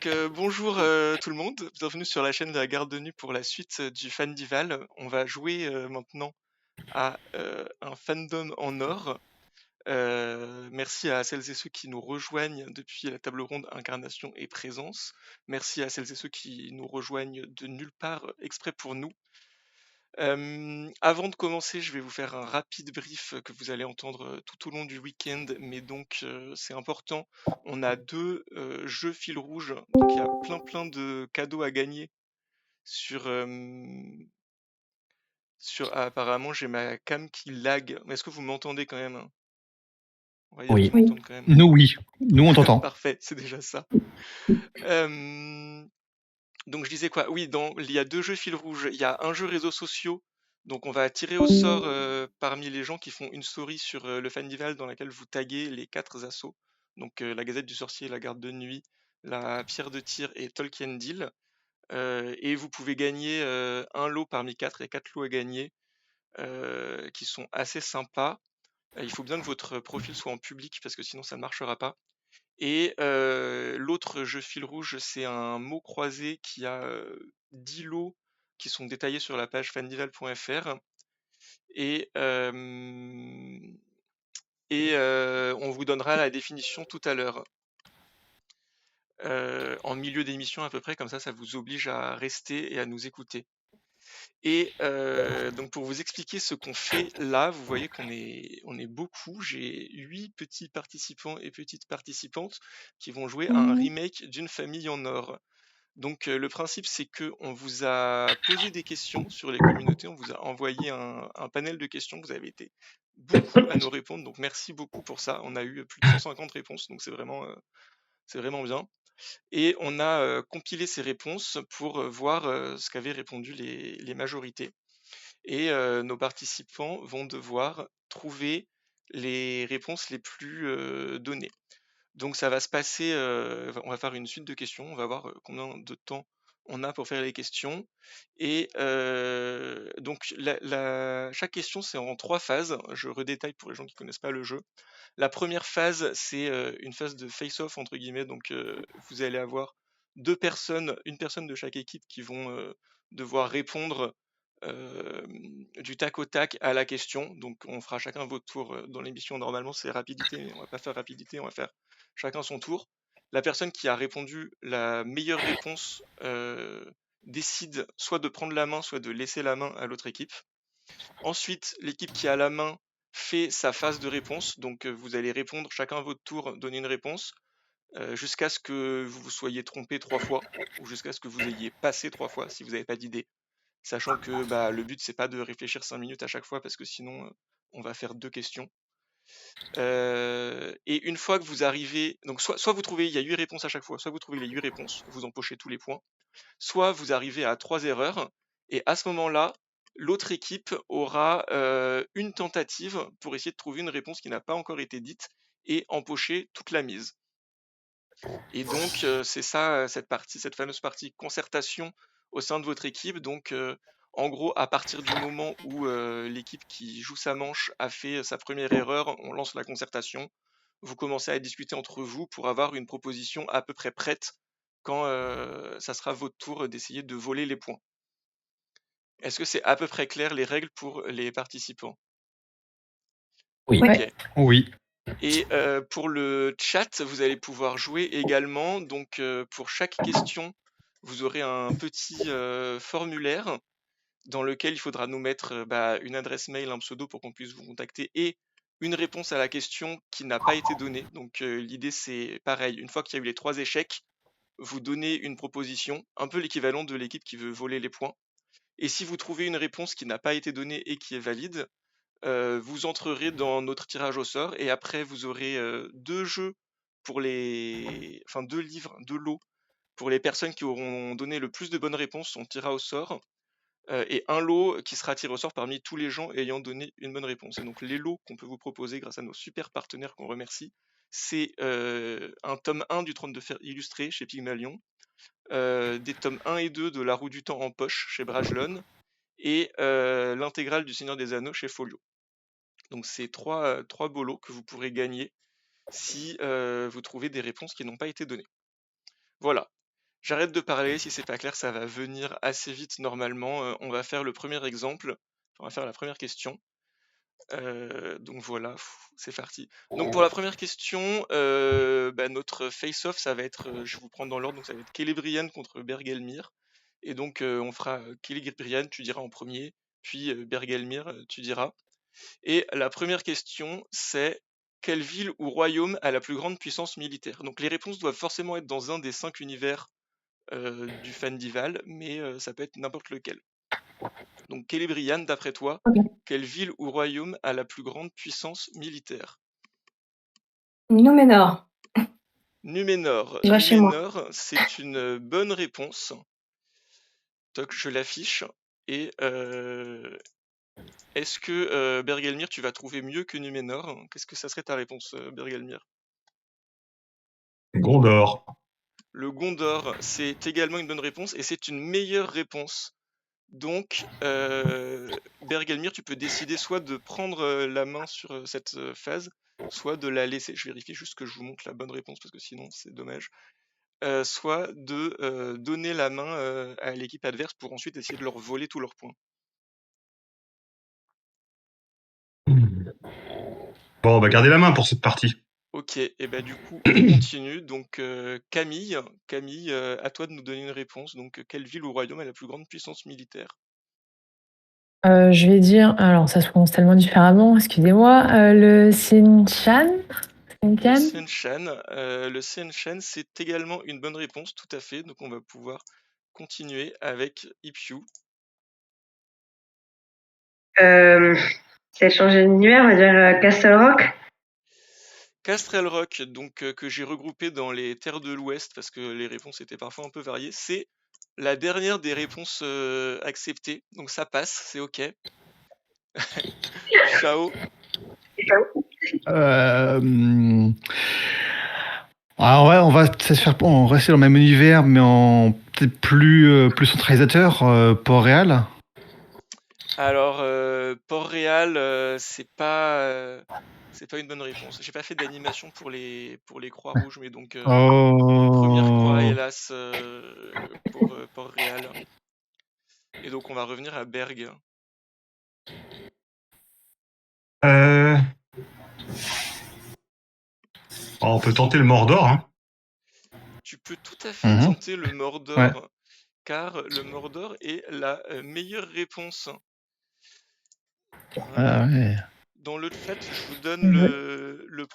Bonjour tout le monde, bienvenue sur la chaîne de la Garde de Nuit pour la suite du Fandival. On va jouer maintenant à un fandom en or. Merci à celles et ceux qui nous rejoignent depuis la table ronde Incarnation et Présence. Merci à celles et ceux qui nous rejoignent de nulle part exprès pour nous. Avant de commencer, je vais vous faire un rapide brief que vous allez entendre tout au long du week-end, mais donc c'est important. On a deux jeux fil rouge, donc il y a plein de cadeaux à gagner apparemment j'ai ma cam qui lag. Mais est-ce que vous m'entendez quand même, hein? On va dire qu'ils Oui. m'entendent quand même. Nous, oui. Nous, on t'entend. Parfait, c'est déjà ça. Euh, Donc je disais quoi? Oui, il y a deux jeux fil rouge. Il y a un jeu réseaux sociaux. Donc on va tirer au sort parmi les gens qui font une story sur le Fandival dans laquelle vous taguez les quatre assos. Donc la Gazette du Sorcier, la Garde de Nuit, la Pierre de Tir et Tolkien Deal. Et vous pouvez gagner un lot parmi quatre. Il y a quatre lots à gagner qui sont assez sympas. Il faut bien que votre profil soit en public parce que sinon ça ne marchera pas. Et l'autre jeu fil rouge, c'est un mot croisé qui a 10 lots qui sont détaillés sur la page fandival.fr. Et, on vous donnera la définition tout à l'heure. En milieu d'émission à peu près, comme ça vous oblige à rester et à nous écouter. Et donc pour vous expliquer ce qu'on fait là, vous voyez on est beaucoup. J'ai 8 petits participants et petites participantes qui vont jouer à un remake d'une famille en or. Donc le principe c'est que on vous a posé des questions sur les communautés, on vous a envoyé un panel de questions, vous avez été beaucoup à nous répondre, donc merci beaucoup pour ça. On a eu plus de 150 réponses, donc c'est vraiment bien. Et on a compilé ces réponses pour voir ce qu'avaient répondu les majorités. Et nos participants vont devoir trouver les réponses les plus données. Donc ça va se passer, on va faire une suite de questions, on va voir combien de temps on a pour faire les questions. Et donc chaque question c'est en 3 phases. Je redétaille pour les gens qui connaissent pas le jeu. La première phase c'est une phase de face-off entre guillemets. Donc vous allez avoir deux personnes, une personne de chaque équipe qui vont devoir répondre du tac au tac à la question. Donc on fera chacun votre tour dans l'émission. Normalement c'est rapidité, mais on va pas faire rapidité, on va faire chacun son tour. La personne qui a répondu la meilleure réponse décide soit de prendre la main, soit de laisser la main à l'autre équipe. Ensuite, l'équipe qui a la main fait sa phase de réponse. Donc vous allez répondre chacun à votre tour, donner une réponse, jusqu'à ce que vous vous soyez trompé 3 fois, ou jusqu'à ce que vous ayez passé 3 fois si vous n'avez pas d'idée. Sachant que le but c'est pas de réfléchir 5 minutes à chaque fois parce que sinon on va faire deux questions. Et une fois que vous arrivez, donc soit vous trouvez, il y a 8 réponses à chaque fois, soit vous trouvez les 8 réponses, vous empochez tous les points, soit vous arrivez à 3 erreurs, et à ce moment-là, l'autre équipe aura une tentative pour essayer de trouver une réponse qui n'a pas encore été dite et empocher toute la mise. Et donc c'est ça, cette fameuse partie concertation au sein de votre équipe. Donc en gros, à partir du moment où l'équipe qui joue sa manche a fait sa première erreur, on lance la concertation. Vous commencez à discuter entre vous pour avoir une proposition à peu près prête quand ça sera votre tour d'essayer de voler les points. Est-ce que c'est à peu près clair les règles pour les participants? Oui. Ok. Ouais. Oui. Et pour le chat, vous allez pouvoir jouer également. Donc pour chaque question, vous aurez un petit formulaire dans lequel il faudra nous mettre une adresse mail, un pseudo pour qu'on puisse vous contacter et une réponse à la question qui n'a pas été donnée. Donc l'idée c'est pareil, une fois qu'il y a eu les 3 échecs, vous donnez une proposition, un peu l'équivalent de l'équipe qui veut voler les points. Et si vous trouvez une réponse qui n'a pas été donnée et qui est valide, vous entrerez dans notre tirage au sort et après vous aurez deux jeux pour enfin 2 livres, 2 lots pour les personnes qui auront donné le plus de bonnes réponses, on tirera au sort, et un lot qui sera tiré au sort parmi tous les gens ayant donné une bonne réponse. Et donc les lots qu'on peut vous proposer grâce à nos super partenaires qu'on remercie, c'est un tome 1 du Trône de Fer illustré chez Pygmalion, des tomes 1 et 2 de La Roue du Temps en poche chez Brajlon, et l'intégrale du Seigneur des Anneaux chez Folio. Donc c'est trois beaux lots que vous pourrez gagner si vous trouvez des réponses qui n'ont pas été données. Voilà. J'arrête de parler, si c'est pas clair, ça va venir assez vite normalement. On va faire le premier exemple, on va faire la première question. Donc voilà, c'est parti. Donc pour la première question, notre face-off, ça va être, je vais vous prendre dans l'ordre, donc ça va être Celebrian contre Bergelmir. Et donc on fera Celebrian, tu diras en premier, puis Bergelmir, tu diras. Et la première question, c'est quelle ville ou royaume a la plus grande puissance militaire? Donc les réponses doivent forcément être dans un des 5 univers du Fandival, mais ça peut être n'importe lequel. Donc Celebrian, d'après toi, Ok. quelle ville ou royaume a la plus grande puissance militaire? Númenor. Numénor. Je reste chez moi. Numénor, c'est une bonne réponse. Toc, je l'affiche. Et est-ce que Bergelmir, tu vas trouver mieux que Numénor? Qu'est-ce que ça serait ta réponse, Bergelmir? Gondor. Le Gondor, c'est également une bonne réponse et c'est une meilleure réponse. Donc, Bergelmir, tu peux décider soit de prendre la main sur cette phase, soit de la laisser. Je vérifie juste que je vous montre la bonne réponse parce que sinon c'est dommage. Soit de donner la main à l'équipe adverse pour ensuite essayer de leur voler tous leurs points. Bon, on va garder la main pour cette partie. Ok, et bah du coup on continue. Donc Camille, à toi de nous donner une réponse. Donc quelle ville ou royaume a la plus grande puissance militaire? Je vais dire, alors ça se prononce tellement différemment, excusez-moi, le Sinshan? Le Sinshan? Seanchan, c'est également une bonne réponse, tout à fait. Donc on va pouvoir continuer avec Ipyu. C'est changer d'univers, on va dire Castle Rock. Castrel Rock, donc que j'ai regroupé dans les terres de l'Ouest parce que les réponses étaient parfois un peu variées, c'est la dernière des réponses acceptées, donc ça passe, c'est ok. Chao. Alors ouais, on va rester dans le même univers, mais en peut-être plus centralisateur, Port-Réal. Alors Port-Réal, c'est pas une bonne réponse. J'ai pas fait d'animation pour les Croix-Rouges, mais donc première croix Oh. hélas pour Port-Réal. Et donc on va revenir à Berg. On peut tenter le Mordor, hein. Tu peux tout à fait tenter le Mordor, Ouais. car le Mordor est la meilleure réponse. Ah ouais. Dans le chat, je vous donne le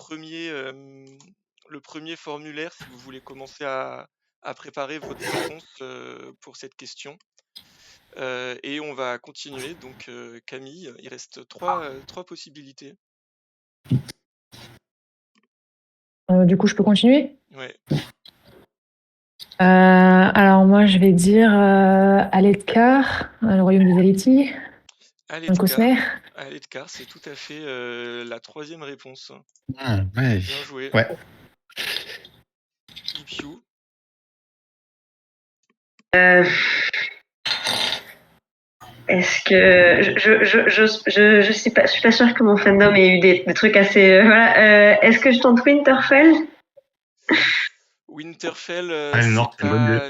premier formulaire si vous voulez commencer à préparer votre réponse pour cette question. Et on va continuer. Donc Camille, il reste trois possibilités. Du coup, je peux continuer? Ouais. Alors moi, je vais dire Aletkar, le royaume des Aleti, dans le Cosmer. Aletkar, c'est tout à fait la troisième réponse. Ouais. Bien joué. Ouais. Ipyu. Est-ce que je suis pas sûre que mon fandom ait eu des trucs assez voilà. Est-ce que je tente Winterfell? Winterfell,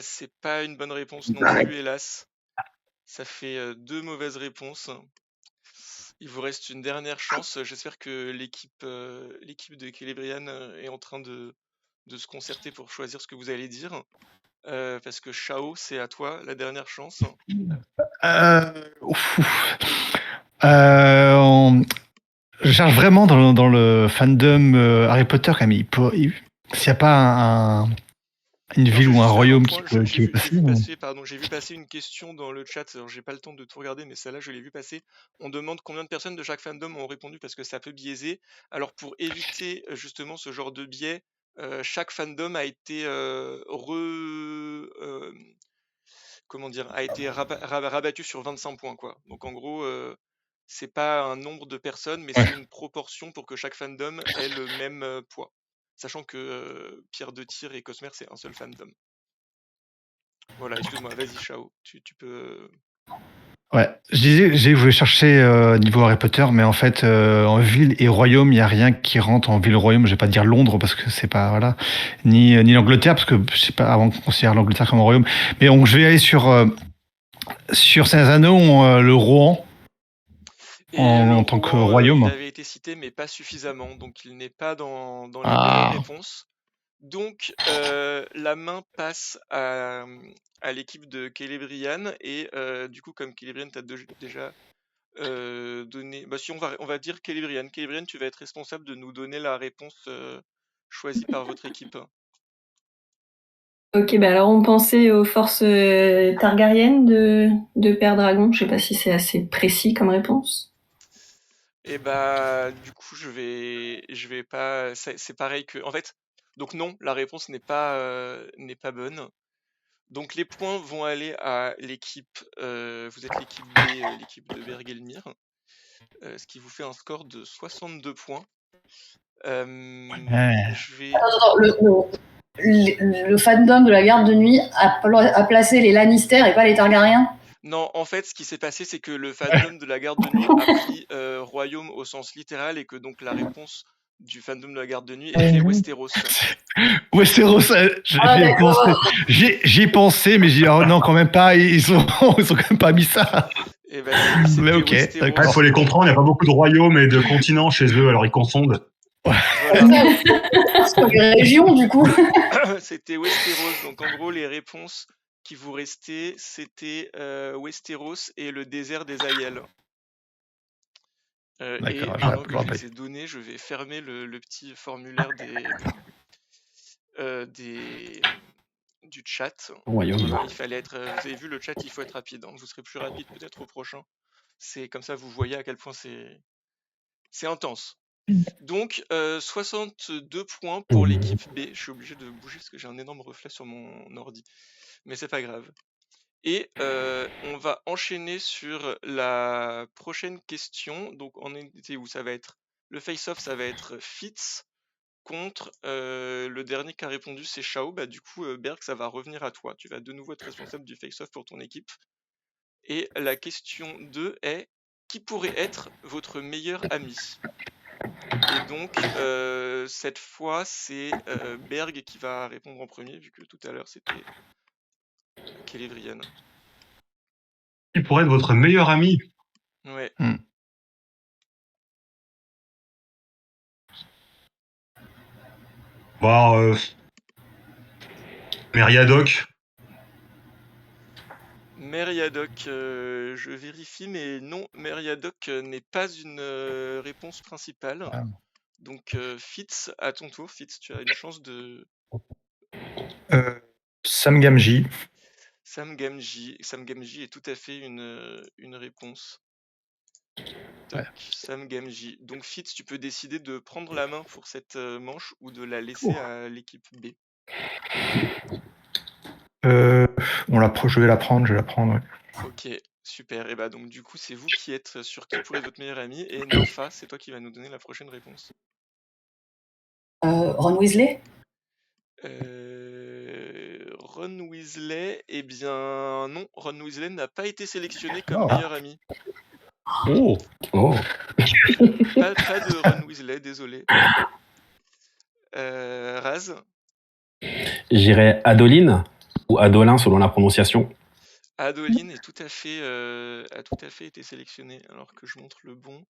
c'est pas une bonne réponse non plus, hélas. Ça fait 2 mauvaises réponses. Il vous reste une dernière chance. J'espère que l'équipe de Celebrian est en train de se concerter pour choisir ce que vous allez dire. Parce que Chao, c'est à toi la dernière chance. Je cherche vraiment dans le fandom Harry Potter, Camille. S'il n'y a pas une ville ou un royaume qui peut passer. J'ai vu passer une question dans le chat. Alors j'ai pas le temps de tout regarder, mais celle-là je l'ai vu passer. On demande combien de personnes de chaque fandom ont répondu parce que ça peut biaiser. Alors pour éviter justement ce genre de biais, chaque fandom a été rabattu sur 25 points quoi. Donc en gros, c'est pas un nombre de personnes, mais c'est une proportion pour que chaque fandom ait le même poids. Sachant que Pierre de Tyr et Cosmer, c'est un seul fandom. Voilà, excuse-moi, vas-y Chao, tu peux Ouais, je voulais chercher niveau Harry Potter, mais en fait, en ville et royaume, il n'y a rien qui rentre en ville-royaume. Je vais pas dire Londres parce que c'est pas, voilà, ni l'Angleterre parce que je sais pas, avant qu'on considère l'Angleterre comme un royaume. Mais donc, je vais aller sur Saint-Anneau, le Rohan, Et le en tant que Rouen, il royaume. avait été cité, mais pas suffisamment, donc il n'est pas dans les bonnes Ah, réponses. Donc, la main passe à l'équipe de Celebrian, et du coup, comme Celebrian t'a déjà donné... Bah si, on va dire Celebrian. Celebrian, tu vas être responsable de nous donner la réponse choisie par votre équipe. Ok, bah alors on pensait aux forces targaryennes de Père Dragon. Je sais pas si c'est assez précis comme réponse. Et bah, du coup, je vais pas. C'est pareil que. En fait, donc non, la réponse n'est pas bonne. Donc les points vont aller à l'équipe. Vous êtes l'équipe B, l'équipe de Bergelmir, ce qui vous fait un score de 62 points. ouais. Je vais. Attends, le fandom de la garde de nuit a placé les Lannister et pas les Targaryens. Non, en fait, ce qui s'est passé, c'est que le fandom de la garde de nuit a pris royaume au sens littéral, et que donc la réponse du fandom de la garde de nuit était Westeros. Westeros, Ah, j'ai d'accord. pensé, j'y pensé, mais j'ai dit, oh non, quand même pas, ils ont quand même pas mis ça. Et bah si, c'était Mais ok, Westeros. d'accord. Il faut les comprendre, il n'y a pas beaucoup de royaumes et de continents chez eux, alors ils confondent. Voilà. C'est pas les régions, du coup. C'était Westeros. Donc en gros, les réponses qui vous restaient, c'était Westeros et le désert des Aiel. Et D'accord, maintenant que je rappelle. les ai donnés, je vais fermer le petit formulaire du chat. Royaume. Voilà, il fallait être. Vous avez vu le chat, il faut être rapide, hein. Vous serez plus rapide peut-être au prochain. C'est comme ça, vous voyez à quel point c'est intense. Donc 62 points pour l'équipe B. Je suis obligé de bouger parce que j'ai un énorme reflet sur mon ordi, mais c'est pas grave. Et on va enchaîner sur la prochaine question. Donc on était où ça va être le face-off, ça va être Fitz contre le dernier qui a répondu, c'est Shao. Bah du coup Berg, ça va revenir à toi. Tu vas de nouveau être responsable du face-off pour ton équipe. Et la question 2 est: qui pourrait être votre meilleur ami? Et donc cette fois c'est Berg qui va répondre en premier, vu que tout à l'heure c'était Celebrian. Qui pourrait être votre meilleur ami? Ouais. Bah, Meriadoc. Meriadoc, je vérifie, mais non, Meriadoc n'est pas une réponse principale. Ah. Donc Fitz, à ton tour. Fitz, tu as une chance de... Sam Gamgee. Sam Gamgee. Sam Gamgee est tout à fait une réponse. Toc, Ouais. Sam Gamgee. Donc Fitz, tu peux décider de prendre la main pour cette manche ou de la laisser à l'équipe B. Je vais la prendre, ouais. Ok, super. Et bah donc du coup, c'est vous qui êtes sur qui pourrait être votre meilleur ami. Et Nympha, c'est toi qui vas nous donner la prochaine réponse. Ron Weasley. Ron Weasley, eh bien non, Ron Weasley n'a pas été sélectionné comme Oh. meilleur ami. Oh. Pas de Ron Weasley, désolé. Raz? J'irais Adoline ou Adolin selon la prononciation. Adoline est a tout à fait été sélectionné, alors que je montre le bon.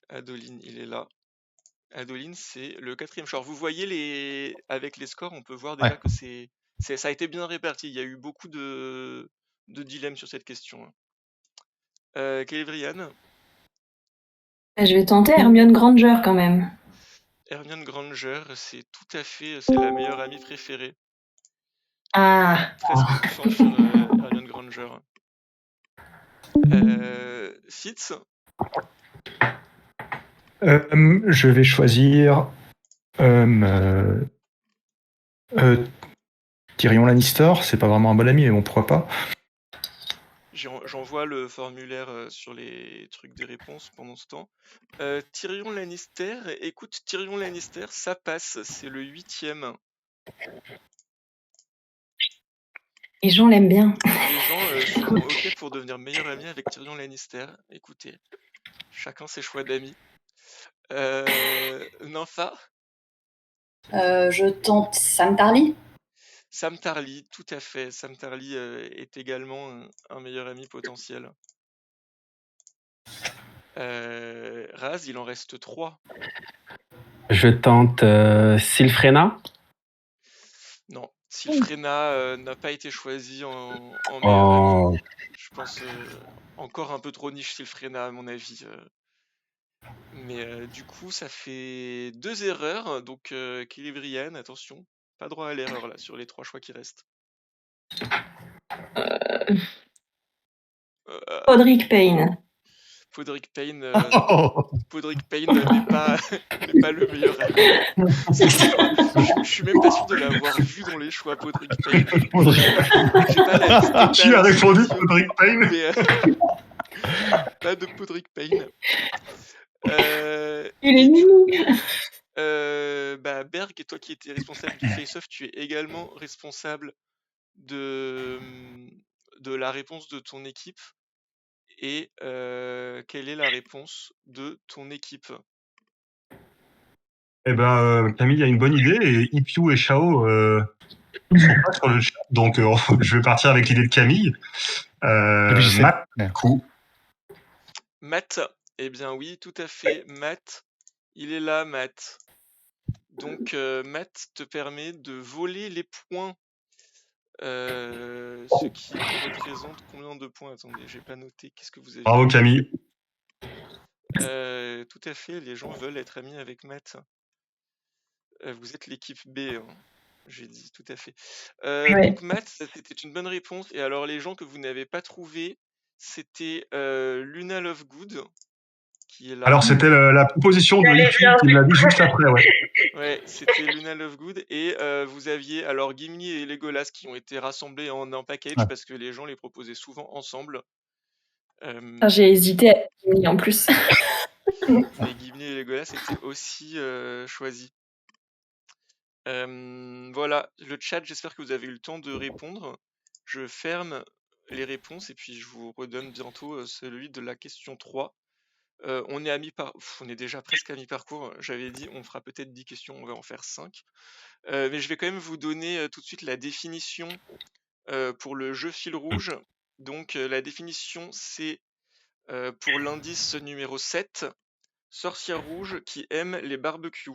Adoline, il est là. Adoline, c'est le 4e choix. Vous voyez avec les scores, on peut voir déjà que ça a été bien réparti. Il y a eu beaucoup de dilemmes sur cette question. Celebrian? Je vais tenter Hermione Granger quand même. Hermione Granger, c'est tout à fait, c'est la meilleure amie préférée. Ah. 13% sur Hermione Granger. Fitz? Je vais choisir Tyrion Lannister. C'est pas vraiment un bon ami, mais bon, pourquoi pas. J'envoie le formulaire sur les trucs des réponses pendant ce temps. Tyrion Lannister, écoute, Tyrion Lannister, ça passe, c'est le 8e. Les gens l'aiment bien. Les gens sont OK pour devenir meilleurs amis avec Tyrion Lannister. Écoutez, chacun ses choix d'amis. Nympha, Je tente Sam Tarly. Sam Tarly, tout à fait. Sam Tarly est également un meilleur ami potentiel. Raz, il en reste 3. Je tente Sylphrena. Non, Sylphrena n'a pas été choisi en meilleur ami. Oh, Je pense encore un peu trop niche Sylphrena à mon avis. Mais du coup, ça fait 2 erreurs. Donc, Celebrian, attention, pas droit à l'erreur là sur les 3 choix qui restent. Podrick Payne. Podrick Payne, non. Podrick Payne n'est pas, n'est pas le meilleur ami. Je suis même pas sûr de l'avoir vu dans les choix, Podrick Payne. J'ai pas la liste des Qui a talents, répondu Podrick Payne? mais pas de Podrick Payne. Il est mimi. Berg, toi qui étais responsable du face-off, tu es également responsable de la réponse de ton équipe. Et quelle est la réponse de ton équipe? Eh ben, Camille a une bonne idée et Ipyu et Shao sont pas sur le chat, donc je vais partir avec l'idée de Camille. je sais. Matt, Merde. Matt, eh bien oui, tout à fait. Matt, il est là, Matt. Donc Matt te permet de voler les points. Ce qui représente combien de points? Attendez, j'ai pas noté. Qu'est-ce que vous avez? bravo Camille. Tout à fait, les gens veulent être amis avec Matt. Vous êtes l'équipe B, hein, j'ai dit, tout à fait. Ouais. Donc Matt, c'était une bonne réponse. Et alors les gens que vous n'avez pas trouvés, c'était Luna Lovegood, qui est là. Alors c'était la proposition de Ipyu qui me l'a dit juste après, ouais. Ouais, c'était Luna Lovegood. Et vous aviez alors Gimli et Legolas qui ont été rassemblés en un package Ouais. parce que les gens les proposaient souvent ensemble. J'ai hésité à Gimli en plus. Mais Gimli et Legolas étaient aussi choisis. Voilà, le chat, j'espère que vous avez eu le temps de répondre. Je ferme les réponses et puis je vous redonne bientôt celui de la question 3. On est on est déjà presque à mi-parcours. J'avais dit on fera peut-être 10 questions, on va en faire 5. Mais je vais quand même vous donner tout de suite la définition pour le jeu fil rouge. Donc la définition c'est pour l'indice numéro 7, sorcière rouge qui aime les barbecues.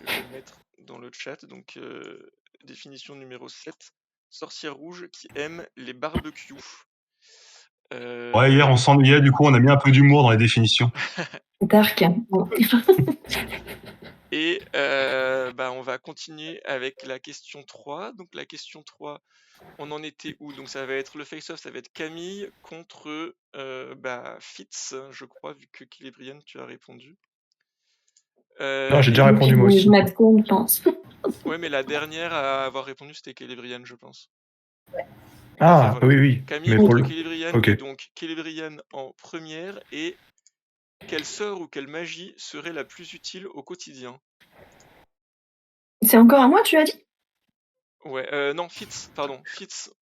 Je vais le mettre dans le chat. Donc définition numéro 7, sorcière rouge qui aime les barbecues. Ouais, hier on s'ennuyait, du coup on a mis un peu d'humour dans les définitions. Dark. Bon. Et on va continuer avec la question 3. Donc la question 3, on en était où? Donc ça va être le face-off, ça va être Camille contre Fitz, je crois, vu que Celebrian, tu as répondu. Non, j'ai déjà répondu moi aussi. Je m'abstiens, je pense. Ouais, mais la dernière à avoir répondu, c'était Celebrian, je pense. Ah, oui. Camille Mais contre pour Celebrian. Ok. Et donc Celebrian en première. Et quelle sort ou quelle magie serait la plus utile au quotidien? C'est encore à moi, tu as dit? Ouais, non, Fitz, pardon. Fitz.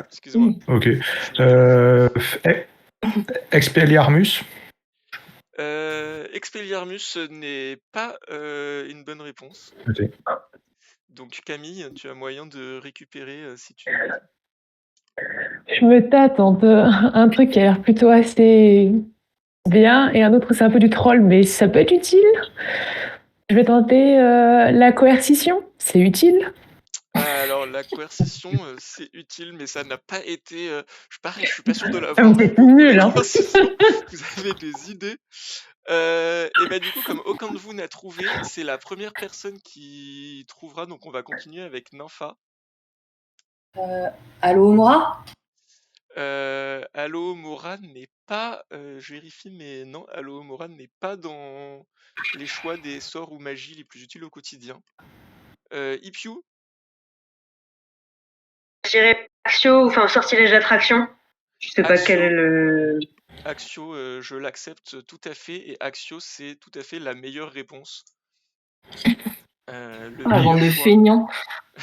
Excuse-moi. Ok. Expelliarmus. Expelliarmus n'est pas une bonne réponse. Ok. Donc Camille, tu as moyen de récupérer si tu veux. Je me tâte entre un truc qui a l'air plutôt assez bien et un autre c'est un peu du troll, mais ça peut être utile. Je vais tenter la coercition, c'est utile. Alors la coercition, c'est utile, mais ça n'a pas été. Je suis pas sûr de l'avoir vu. C'est nul, hein. Vous avez des idées. Et du coup, comme aucun de vous n'a trouvé, c'est la première personne qui trouvera. Donc on va continuer avec Nympha. Allo Mora. Allo Moran n'est pas. Je vérifie, mais non, Allo Moran n'est pas dans les choix des sorts ou magies les plus utiles au quotidien. Ipyu. Je dirais Axio, enfin sortilège d'attraction. Je sais pas quel est le. Axio, je l'accepte tout à fait. Et Axio, c'est tout à fait la meilleure réponse. Le Avant de meilleur choix. feignant.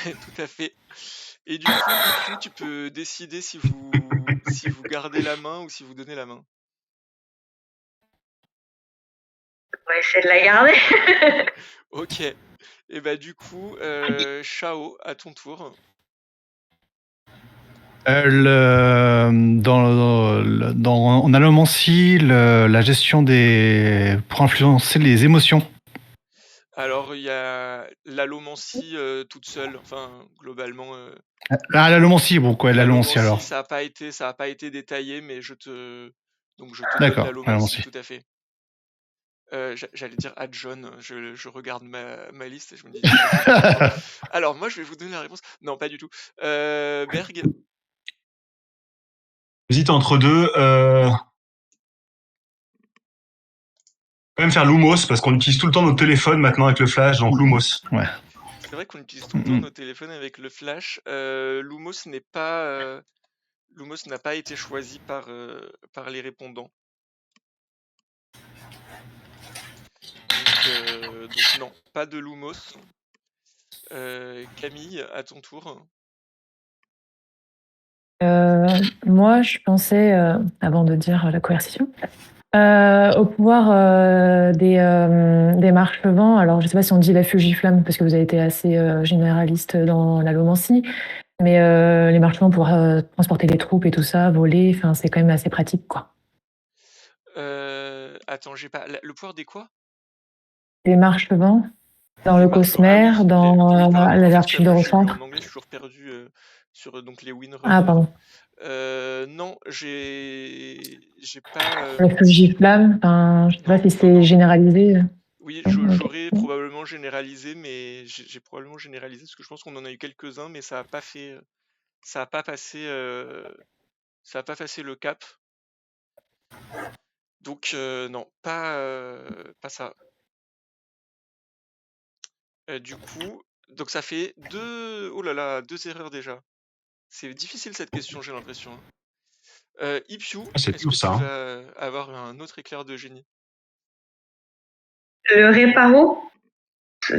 Tout à fait. Et du coup, Ipiou, tu peux décider si vous gardez la main ou si vous donnez la main. On va essayer de la garder. Ok. Et bah du coup, Shao, à ton tour. En allomancie, la gestion pour influencer les émotions. Alors, il y a l'allomancie toute seule, enfin, globalement. L'allomancie, bon quoi, l'allomancie alors. Ça a pas été détaillé, mais je te donne D'accord, l'allomancie, l'allomancie. tout à fait. J'allais dire à John, je regarde ma liste et je me dis. Alors, moi, je vais vous donner la réponse. Non, pas du tout. Berg, J'hésite entre deux. Quand même faire Lumos, parce qu'on utilise tout le temps notre téléphone maintenant avec le flash, donc Lumos. Ouais. c'est vrai qu'on utilise tout le temps nos téléphones avec le flash. Lumos n'a pas été choisi par les répondants. Donc non, pas de Lumos. Camille, à ton tour. Moi, je pensais, avant de dire la coercition, au pouvoir des marche-vents. Alors, je ne sais pas si on dit la fugiflamme, parce que vous avez été assez généraliste dans l'allomancie, mais les marche-vents pour transporter les troupes et tout ça, voler, c'est quand même assez pratique, quoi. Attends, j'ai pas... Le pouvoir des quoi? Les marche-vents, dans le Cosmer, dans la vertu de recentre. En anglais, je suis toujours perdu sur donc, les win. Ah, pardon. Non, j'ai pas... La fugiflamme, je sais pas si c'est généralisé. Oui, j'aurais probablement généralisé, mais j'ai probablement généralisé parce que je pense qu'on en a eu quelques-uns, mais ça a pas fait... ça a pas passé le cap. Donc non, pas ça. Du coup, donc ça fait deux erreurs déjà. C'est difficile cette question, j'ai l'impression. Ipiou, c'est est-ce tout que ça. tu vas avoir un autre éclair de génie? Le Réparo,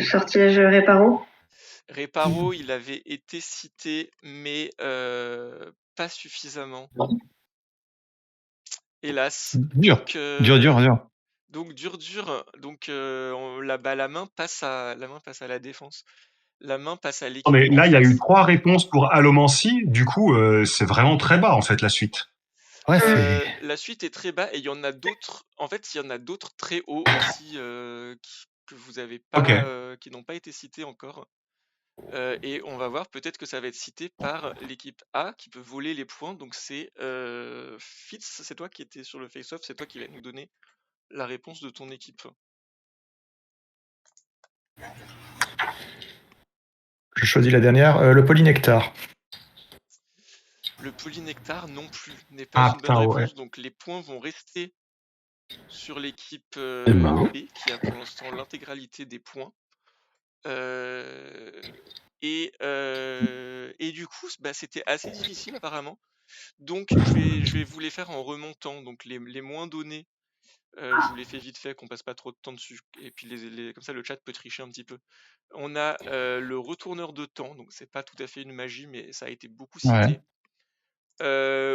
sortilège Réparo. Réparo, il avait été cité, mais pas suffisamment. Hélas. Dur. Donc dur. Donc la main passe à la défense. La main passe à l'équipe. Mais là, il y a eu 3 réponses pour allomancie. Du coup, c'est vraiment très bas en fait la suite. Ouais, la suite est très bas et il y en a d'autres. En fait, il y en a d'autres très hauts aussi que vous avez pas, qui n'ont pas été cités encore. Et on va voir, peut-être que ça va être cité par l'équipe A qui peut voler les points. Donc c'est Fitz, c'est toi qui étais sur le face-off, c'est toi qui vas nous donner la réponse de ton équipe. Je choisis la dernière. Le polynectar. Le polynectar non plus n'est pas une bonne réponse. Donc les points vont rester sur l'équipe B qui a pour l'instant l'intégralité des points. Et du coup, c'était assez difficile apparemment. Donc je vais vous les faire en remontant. Donc les moins donnés, je vous les fais vite fait, qu'on passe pas trop de temps dessus. Et puis comme ça, le chat peut tricher un petit peu. On a le retourneur de temps, donc c'est pas tout à fait une magie, mais ça a été beaucoup cité.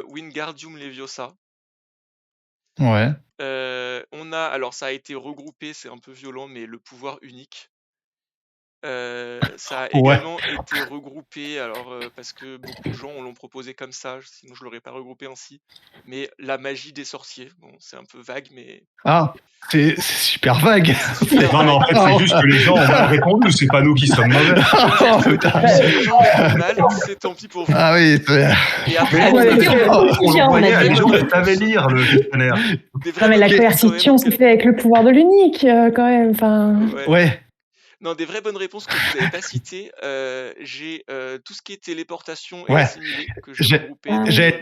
Wingardium Leviosa. Ouais. On a, alors ça a été regroupé, c'est un peu violent, mais le pouvoir unique. Ça a également été regroupé, alors parce que beaucoup de gens l'ont proposé comme ça, sinon je l'aurais pas regroupé ainsi. Mais la magie des sorciers, bon, c'est un peu vague, mais. Ah, c'est super vague. Non, mais en fait, c'est juste que les gens ont mal répondu, c'est pas nous qui sommes mauvais. Si les gens ont mal, c'est tant pis pour vous. Ah oui. Et après, on l'envoyait à des gens qui savaient lire le dictionnaire. Non, mais la coercition, c'est fait avec le pouvoir de l'unique, quand même. Ouais. Non, des vraies bonnes réponses que vous n'avez pas citées. J'ai tout ce qui est téléportation et assimilé que j'ai regroupé. J'ai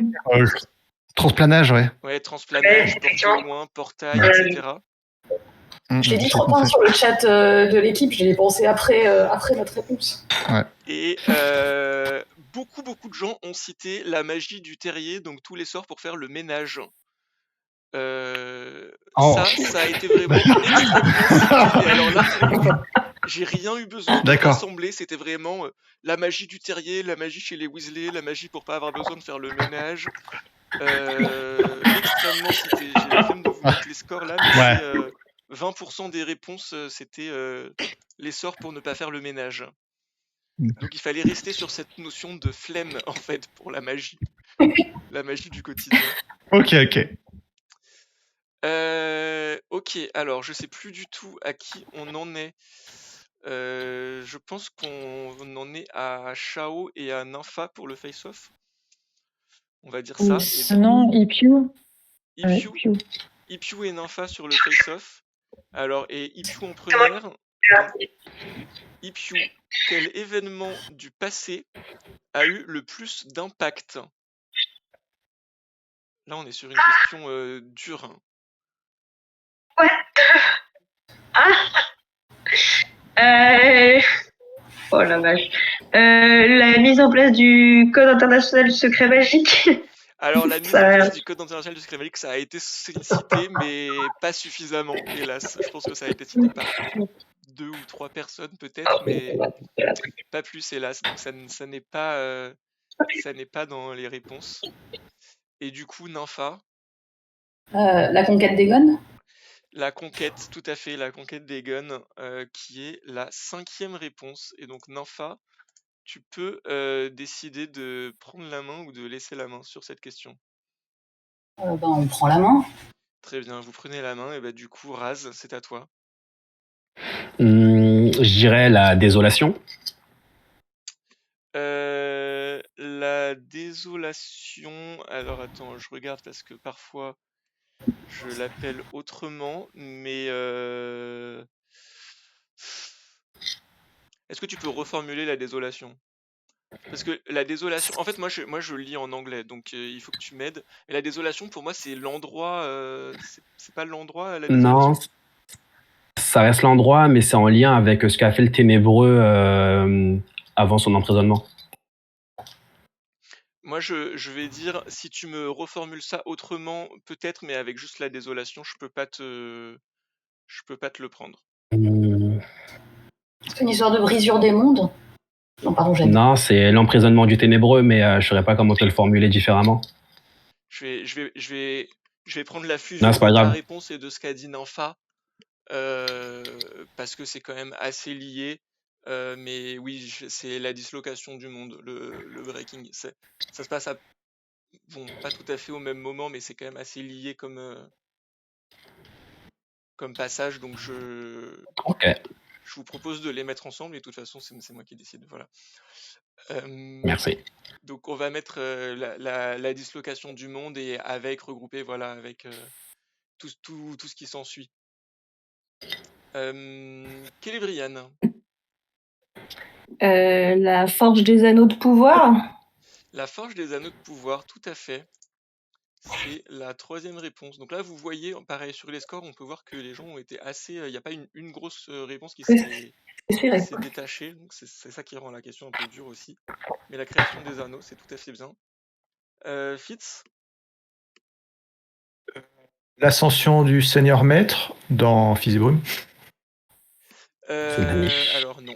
transplanage, Ouais, transplanage, portée loin, portail, etc. J'ai dit 3 points sur le chat de l'équipe, je l'ai pensé après notre réponse. Ouais. Et beaucoup de gens ont cité la magie du terrier, donc tous les sorts pour faire le ménage. Ça a été vraiment extrêmement cité. Et alors là, J'ai rien eu besoin de D'accord. rassembler, c'était vraiment la magie du terrier, la magie chez les Weasley, la magie pour pas avoir besoin de faire le ménage. Extrêmement cité. J'ai la flemme de vous mettre les scores là, mais Ouais. c'est 20% des réponses, c'était les sorts pour ne pas faire le ménage. Donc il fallait rester sur cette notion de flemme en fait pour la magie du quotidien. Ok. Ok, alors je sais plus du tout à qui on en est. Je pense qu'on en est à Shao et à Nympha pour le face-off. On va dire ça. Et Non, Ipiu. Ipiu, Ipiu et Nympha sur le face-off. Alors, et Ipiu en première. Donc, Ipiu, quel événement du passé a eu le plus d'impact? Là, on est sur une question dure. Ouais. Oh la vache. La mise en place du Code international du secret magique. Alors, la mise en place du Code international du secret magique, ça a été cité, mais pas suffisamment, hélas. Je pense que ça a été cité par 2 ou 3 personnes peut-être, mais pas plus, hélas. Donc, ça n'est pas dans les réponses. Et du coup, Nympha, La conquête des gones. la conquête, tout à fait, la conquête des guns, qui est la 5e réponse. Et donc, Nympha, tu peux décider de prendre la main ou de laisser la main sur cette question. On prend la main. Très bien, vous prenez la main, et bah du coup, Raz, c'est à toi. Je dirais la désolation. La désolation, alors attends, je regarde parce que parfois je l'appelle autrement, mais est-ce que tu peux reformuler la désolation? Parce que la désolation, en fait, moi je lis en anglais, donc il faut que tu m'aides. Et la désolation, pour moi, c'est l'endroit, c'est pas l'endroit, la désolation? Non, ça reste l'endroit, mais c'est en lien avec ce qu'a fait le ténébreux avant son emprisonnement. Moi, je vais dire, si tu me reformules ça autrement, peut-être, mais avec juste la désolation, je peux pas te le prendre. C'est une histoire de brisure des mondes. Non, pardon, j'aime. Non, c'est l'emprisonnement du ténébreux, mais je saurais pas comment te le formuler différemment. Je vais prendre la fusion Non, de c'est pas ta grave. réponse et de ce qu'a dit Nympha, parce que c'est quand même assez lié. Mais oui, c'est la dislocation du monde, le breaking. Ça se passe à, bon, pas tout à fait au même moment, mais c'est quand même assez lié comme passage. Donc Ok, je vous propose de les mettre ensemble, et de toute façon, c'est moi qui décide. Voilà. merci. Donc on va mettre la dislocation du monde et avec regrouper, voilà, avec tout ce qui s'ensuit. Célébriane. La forge des anneaux de pouvoir. La forge des anneaux de pouvoir, tout à fait. C'est la 3e réponse. Donc là, vous voyez, pareil, sur les scores, on peut voir que les gens ont été assez... Il n'y a pas une grosse réponse qui s'est détachée. Donc c'est ça qui rend la question un peu dure aussi. Mais la création des anneaux, c'est tout à fait bien. Fitz? L'ascension du Seigneur Maître dans Fils et Brume. Alors non.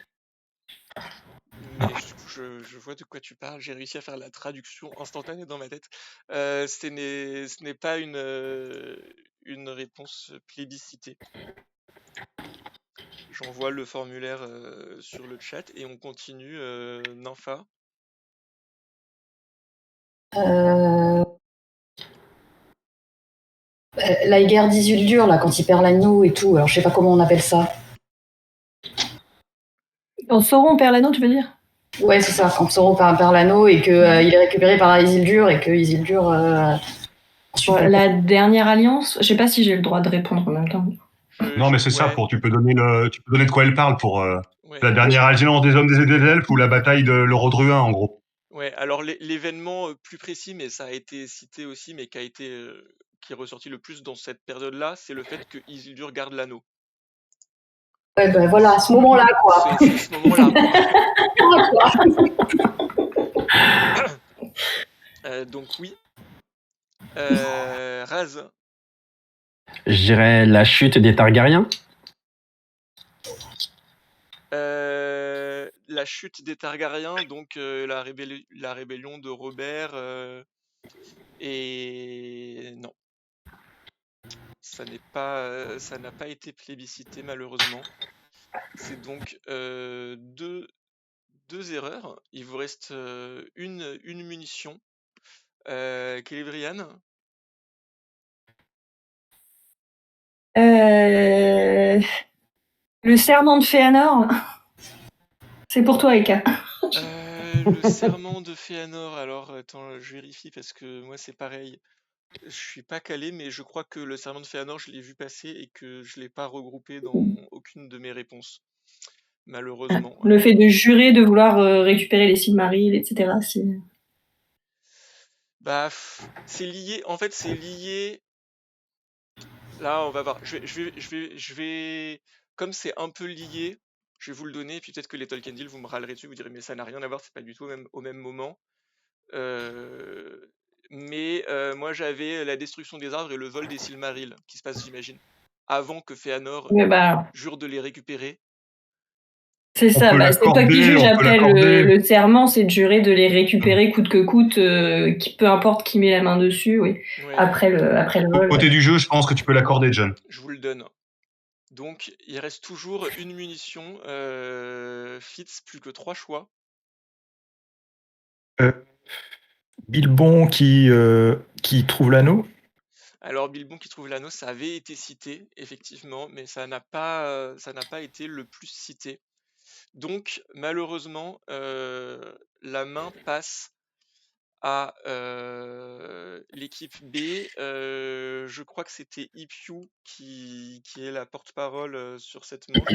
Mais du coup, je vois de quoi tu parles. J'ai réussi à faire la traduction instantanée dans ma tête. Ce n'est pas une réponse plébiscitée. J'envoie le formulaire sur le chat et on continue. Nympha. La guerre d'Isildur, là, quand il perd l'anneau et tout. Alors, je sais pas comment on appelle ça. Quand Sauron perd l'anneau, tu veux dire? Ouais, c'est ça. Quand Sauron perd l'anneau et qu'il est récupéré par Isildur et que Isildur. La dernière alliance. Je sais pas si j'ai le droit de répondre en même temps. Non, mais c'est ça. Tu peux donner de quoi elle parle pour la dernière alliance des hommes des elfes ou la bataille de l'Orodruin, en gros. Ouais. Alors l'événement plus précis, mais ça a été cité aussi, mais qui est ressorti le plus dans cette période-là, c'est le fait que Isildur garde l'anneau. Ouais, ben voilà, à ce moment-là, quoi. C'est ce moment-là. Donc oui. Raz. Je dirais la chute des Targaryens. La chute des Targaryens, donc la rébellion de Robert, et non, ça n'a pas été plébiscité malheureusement. C'est donc deux erreurs. Il vous reste une munition. Célébriane, Le serment de Féanor. C'est pour toi, Eka. le serment de Féanor. Alors, attends, je vérifie parce que moi c'est pareil. Je suis pas calé, mais je crois que le serment de Féanor, je l'ai vu passer et que je l'ai pas regroupé dans aucune de mes réponses. Malheureusement. Le fait de jurer de vouloir récupérer les Silmarils, etc. Bah, c'est lié. En fait, c'est lié. Là, on va voir. Je vais. Comme c'est un peu lié, je vais vous le donner. Et puis peut-être que les Tolkien Deal, vous me râlerez dessus, vous direz, mais ça n'a rien à voir, c'est pas du tout au même moment. Mais moi, j'avais la destruction des arbres et le vol des Silmarils, qui se passe, j'imagine, avant que Féanor jure de les récupérer. C'est ça, c'est toi qui juges. Après, le serment, c'est de jurer de les récupérer coûte que coûte, peu importe qui met la main dessus, oui. Ouais. Après le vol. Côté du jeu, je pense que tu peux l'accorder, John. Je vous le donne. Donc, il reste toujours une munition. Fitz, plus que 3 choix. Bilbon qui trouve l'anneau. Alors, Bilbon qui trouve l'anneau, ça avait été cité, effectivement, mais ça n'a pas été le plus cité. Donc, malheureusement, la main passe à l'équipe B. Je crois que c'était Ipiu qui est la porte-parole sur cette manche.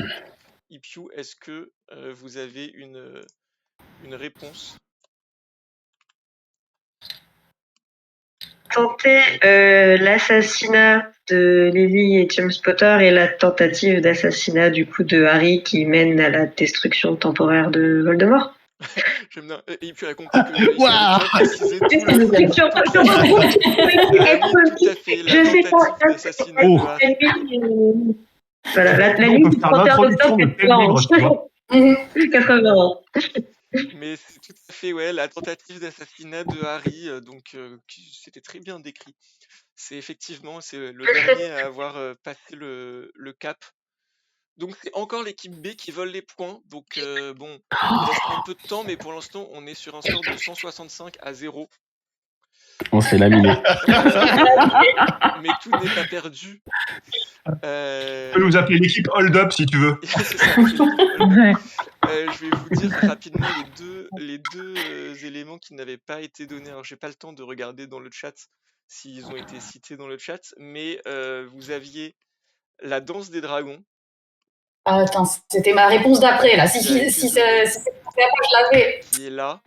Ipiu, est-ce que vous avez une réponse? Tenter l'assassinat de Lily et James Potter et la tentative d'assassinat du coup de Harry qui mène à la destruction temporaire de Voldemort. J'aime bien. Et puis elle a compris que il fallait bien préciser tout tout à fait. La tentative d'assassinat de Harry. Voilà, la ligne du 31 octobre 80. Mais c'est tout à fait, ouais, la tentative d'assassinat de Harry, donc c'était très bien décrit. C'est effectivement, c'est le dernier à avoir passé le cap. Donc c'est encore l'équipe B qui vole les points. Donc bon, il reste un peu de temps, mais pour l'instant, on est sur un score de 165 à 0. On s'est laminé. Mais tout n'est pas perdu. Tu peux nous appeler l'équipe Hold Up si tu veux. C'est ça, je vais vous dire rapidement les deux éléments qui n'avaient pas été donnés. Alors j'ai pas le temps de regarder dans le chat s'ils ont été cités dans le chat, mais vous aviez la danse des dragons. Ah, attends, c'était ma réponse d'après là. Si c'est après, je l'avais. Qui est là.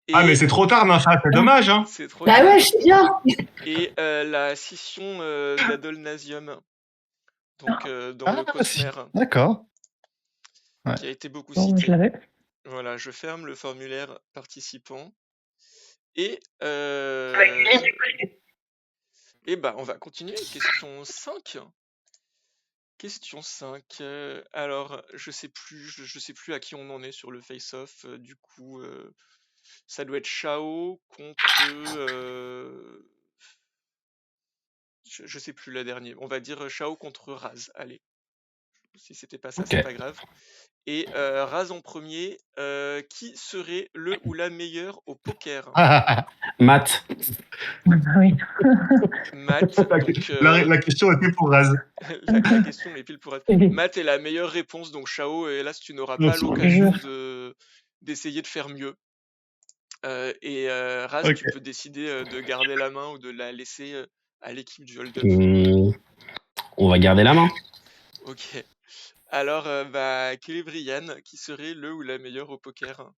Et... Ah mais c'est trop tard, Nympha, c'est dommage, hein. C'est trop tard. Bah ouais, je sais bien. Et la scission d'Adolnasium. Donc dans le Cosmer. D'accord. Ouais. Qui a été beaucoup cité. Je l'avais. Voilà, je ferme le formulaire participant. Et bah, on va continuer. Question 5. Question 5. Alors, je sais plus à qui on en est sur le face-off. Du coup, ça doit être Shao contre... je sais plus la dernière. On va dire Shao contre Raz. Allez. Si c'était pas ça, c'est pas grave. Et Raz en premier, qui serait le ou la meilleure au poker? Matt. Oui. Matt. La question est pile pour Raz. La question est pile pour Raz. Matt est la meilleure réponse, donc Shao, hélas, tu n'auras pas l'occasion d'essayer de faire mieux. Et Raz, tu peux décider de garder la main ou de la laisser à l'équipe du hold-up. On va garder la main. Ok. Alors, Célébrian, qui serait le ou la meilleure au poker?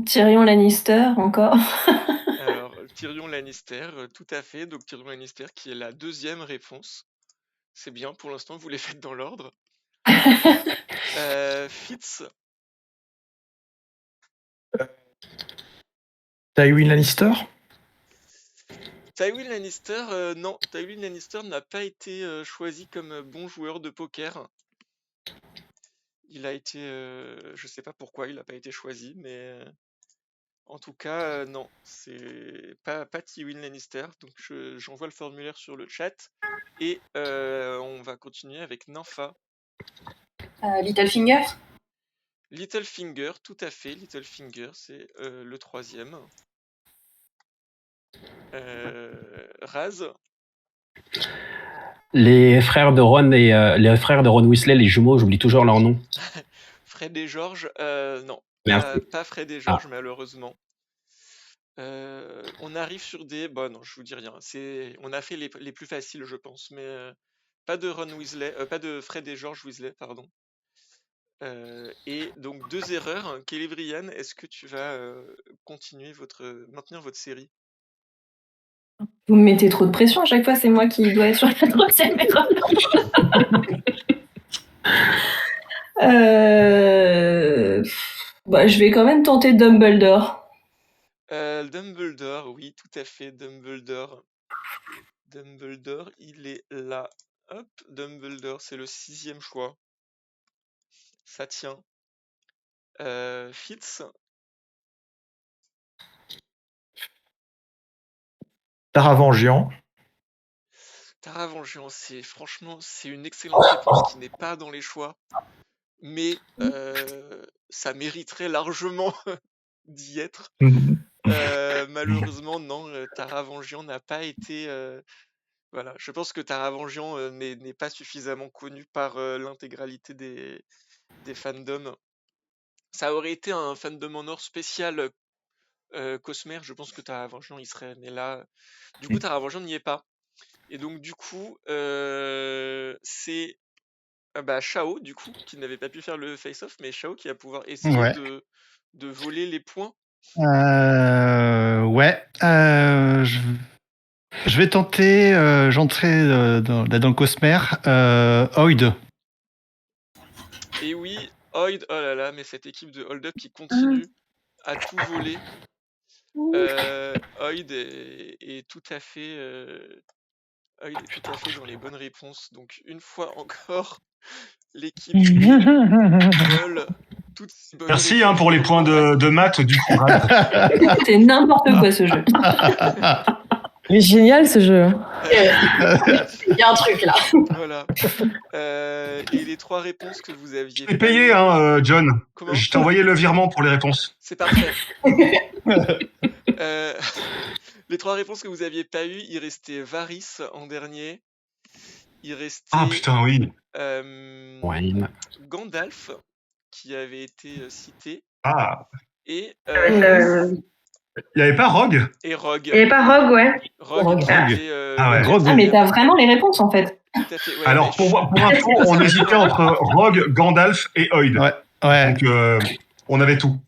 Tyrion Lannister, encore. Alors, Tyrion Lannister, tout à fait. Donc, Tyrion Lannister, qui est la deuxième réponse. C'est bien, pour l'instant, vous les faites dans l'ordre. Fitz. Tywin Lannister. Tywin Lannister, non. Tywin Lannister n'a pas été choisi comme bon joueur de poker. Il a été, je sais pas pourquoi il n'a pas été choisi, mais en tout cas, non, c'est pas Tywin Lannister. Donc j'envoie le formulaire sur le chat et on va continuer avec Nympha. Littlefinger. Littlefinger, tout à fait. Littlefinger, c'est le 3e. Raz. Les frères de Ron et les frères de Ron Weasley, les jumeaux, j'oublie toujours leur nom. Fred et George, non, pas Fred et Ah. George, malheureusement. On arrive sur des... Bon, non, je vous dis rien. On a fait les plus faciles, je pense, mais pas de Ron Weasley, pas de Fred et George Weasley, pardon. Et donc 2 erreurs. Celebrian, est-ce que tu vas maintenir votre série? Vous me mettez trop de pression à chaque fois, c'est moi qui dois être sur la 3e erreur. Je vais quand même tenter Dumbledore. Dumbledore, oui, tout à fait, Dumbledore. Dumbledore, il est là. Hop, Dumbledore, c'est le 6e choix. Ça tient. Fitz. Taravangian. Taravangian, franchement, c'est une excellente réponse qui n'est pas dans les choix, mais ça mériterait largement d'y être. Malheureusement, non, Taravangian n'a pas été... Voilà, je pense que Taravangian n'est pas suffisamment connu par l'intégralité des fandoms. Ça aurait été un fandom en or spécial Cosmere, je pense que Taravangian y serait, mais là, du coup, Taravangian n'y est pas. Et donc, du coup, c'est Shao, du coup, qui n'avait pas pu faire le face-off, mais Shao qui va pouvoir essayer de voler les points. Ouais. Je vais tenter, j'entrais dans le Cosmere, Oid. Et oui, Oid, oh là là, mais cette équipe de hold-up qui continue à tout voler. Oid est tout à fait dans les bonnes réponses. Donc une fois encore, l'équipe vole toutes ces bonnes Merci réponses pour les points de maths du coup. C'est n'importe quoi ce jeu. Il est génial ce jeu. Il y a un truc là. Voilà. Et les 3 réponses que vous aviez... Je t'ai payé, John. Comment ? Je t'ai envoyé le virement pour les réponses. C'est parfait. Les 3 réponses que vous aviez pas eues, il restait Varys en dernier. Il restait... Ah putain, oui. Gandalf, qui avait été cité. Ah. Et... Il n'y avait pas Rogue ? Et Rogue. Il n'y avait pas Rogue, ouais. Rogue. Mais t'as vraiment les réponses en fait. Tout à fait, ouais, alors, pour info, on hésitait entre Rogue, Gandalf et Oid. Ouais. Donc, on avait tout.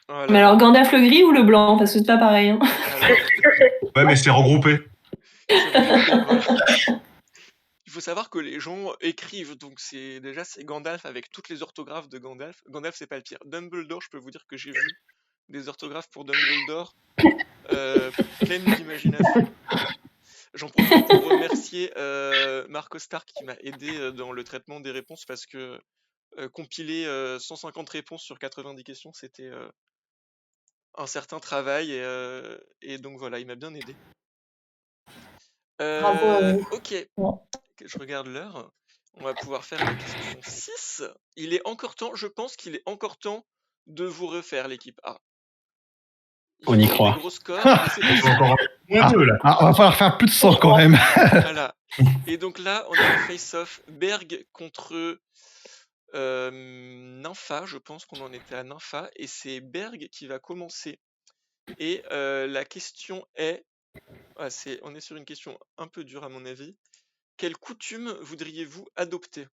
Voilà. Mais alors, Gandalf le gris ou le blanc ? Parce que c'est pas pareil. Hein. Ouais, mais c'est regroupé. Il faut savoir que les gens écrivent, donc c'est Gandalf avec toutes les orthographes de Gandalf. Gandalf, c'est pas le pire. Dumbledore, je peux vous dire que j'ai vu des orthographes pour Dumbledore pleines d'imagination. J'en profite pour remercier Marco Stark qui m'a aidé dans le traitement des réponses parce que compiler 150 réponses sur 90 questions, c'était un certain travail et donc voilà, il m'a bien aidé. Bravo à vous. Ok, je regarde l'heure. On va pouvoir faire la question 6. Il est encore temps, je pense qu'il est encore temps de vous refaire l'équipe A. On y croit. Gros scores, mais c'est on va falloir faire plus de 100 quand même. Voilà. Et donc là, on a un face-off Berg contre Nympha. Je pense qu'on en était à Nympha. Et c'est Berg qui va commencer. Et la question est... on est sur une question un peu dure à mon avis. Quelle coutume voudriez-vous adopter ?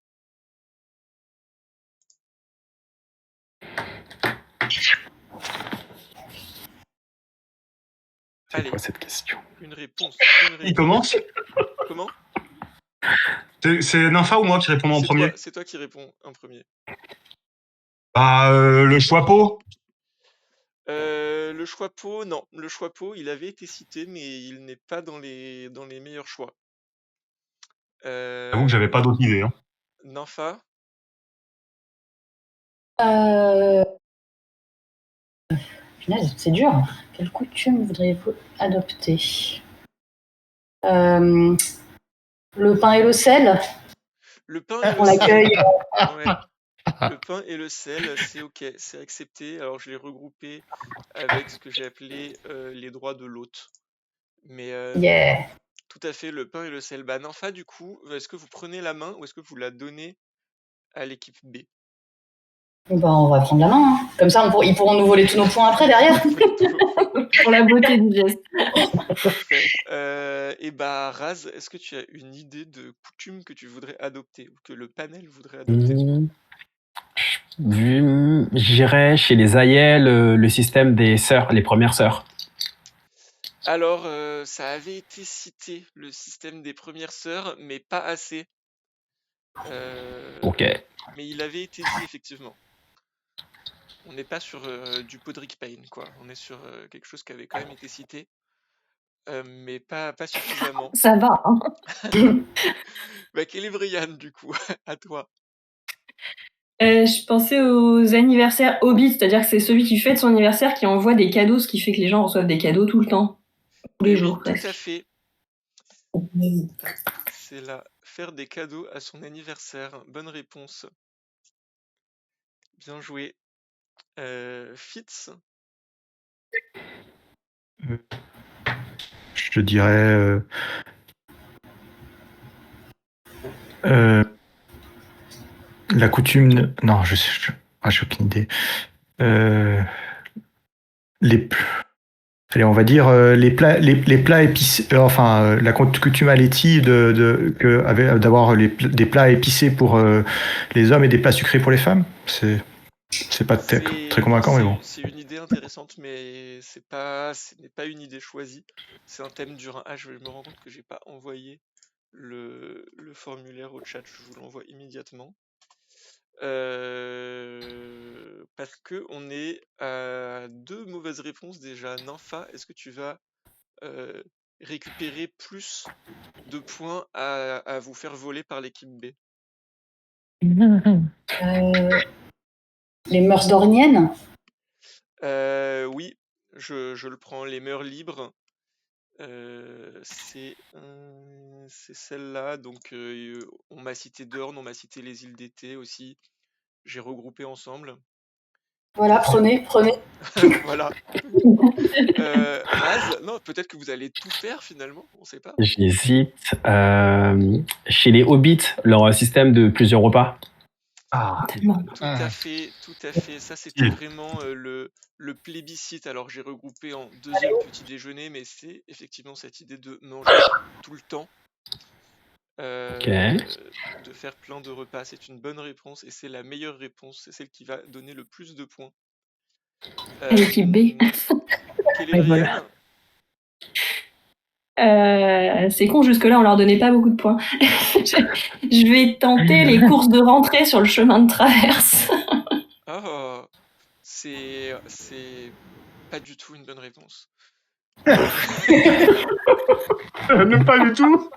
C'est quoi cette question ? Une réponse. Il commence ? Comment ? C'est Nympha ou moi qui répond en premier ? C'est toi qui réponds en premier. Le Choixpeau ? Le Choixpeau, non. Le Choixpeau, il avait été cité, mais il n'est pas dans les meilleurs choix. J'avoue que j'avais pas d'autre idée. Nympha ? Punaise, c'est dur. Quelle coutume voudriez-vous adopter Le pain et le sel. Le pain et On le sel. l'accueille. Ouais. Le pain et le sel, c'est ok, c'est accepté. Alors je l'ai regroupé avec ce que j'ai appelé les droits de l'hôte. Mais Yeah. tout à fait, le pain et le sel. Bah Nympha, du coup, est-ce que vous prenez la main ou est-ce que vous la donnez à l'équipe B? Ben, on va prendre la main. Hein. Comme ça, ils pourront nous voler tous nos points après, derrière. Pour la beauté du geste. Parfait. Et bah Raz, est-ce que tu as une idée de coutume que tu voudrais adopter ou que le panel voudrait adopter? J'irais chez les Aïels le système des sœurs, les premières sœurs. Alors, ça avait été cité, le système des premières sœurs, mais pas assez. Ok. Mais il avait été dit, effectivement. On n'est pas sur du Podrick Payne, quoi. On est sur quelque chose qui avait quand même été cité, mais pas suffisamment. Ça va, hein. Bah, quel est Brian, du coup? À toi. Je pensais aux anniversaires Hobbit, c'est-à-dire que c'est celui qui fête son anniversaire qui envoie des cadeaux, ce qui fait que les gens reçoivent des cadeaux tout le temps. Tous les jours, Oui, presque. tout à fait. C'est là, faire des cadeaux à son anniversaire. Bonne réponse. Bien joué. Fitz? Je te dirais. La coutume. Non, j'ai aucune idée. Allez, on va dire les plats épicés. La coutume à Letty d'avoir des plats épicés pour les hommes et des plats sucrés pour les femmes. C'est pas très convaincant, mais bon. C'est une idée intéressante, mais ce n'est pas une idée choisie. C'est un thème dur. Ah, je me rends compte que j'ai pas envoyé le formulaire au chat. Je vous l'envoie immédiatement. Parce que on est à 2 mauvaises réponses déjà. Nympha, est-ce que tu vas récupérer plus de points à vous faire voler par l'équipe B? Les mœurs dorniennes. Oui, je le prends. Les mœurs libres. C'est celle-là. Donc on m'a cité Dorne, on m'a cité les îles d'été aussi. J'ai regroupé ensemble. Voilà, prenez. Voilà. Raz, non, peut-être que vous allez tout faire finalement, on sait pas. J'hésite. Chez les Hobbits, leur système de plusieurs repas. Tout à fait. Ça, c'était vraiment le plébiscite. Alors, j'ai regroupé en deuxième petit déjeuner, mais c'est effectivement cette idée de manger tout le temps. De faire plein de repas. C'est une bonne réponse et c'est la meilleure réponse. C'est celle qui va donner le plus de points. L'équipe B. Quel est Brian? C'est con, jusque-là, on leur donnait pas beaucoup de points. Je vais tenter les courses de rentrée sur le chemin de traverse. Oh, c'est pas du tout une bonne réponse. Même pas du tout.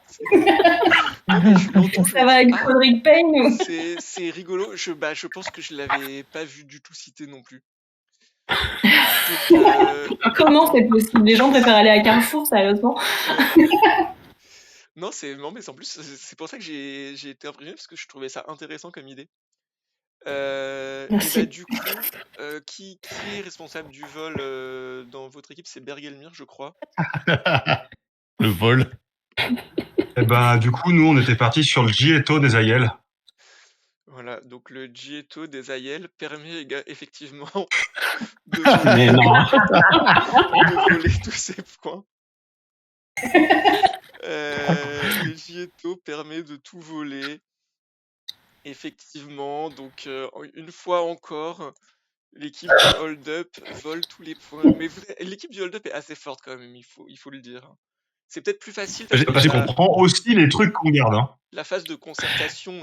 Ça va avec Podrick Payne. C'est rigolo. Je pense que je l'avais pas vu du tout cité non plus. Comment c'est possible? Les gens préfèrent aller à Carrefour, sérieusement. Non, mais en plus, c'est pour ça que j'ai été impressionné parce que je trouvais ça intéressant comme idée. Merci. Et bah, du coup, qui est responsable du vol dans votre équipe? C'est Bergelmir, je crois. Le vol. Et ben, du coup, nous, on était partis sur le Gietto des Aïels. Voilà, donc le Gietto des Aïels permet effectivement de voler tous ces points. Le Gietto permet de tout voler. Effectivement, donc une fois encore, l'équipe du Hold Up vole tous les points. Mais l'équipe du Hold Up est assez forte quand même, il faut le dire. C'est peut-être plus facile parce que on prend aussi les trucs qu'on garde. Hein. La phase de concertation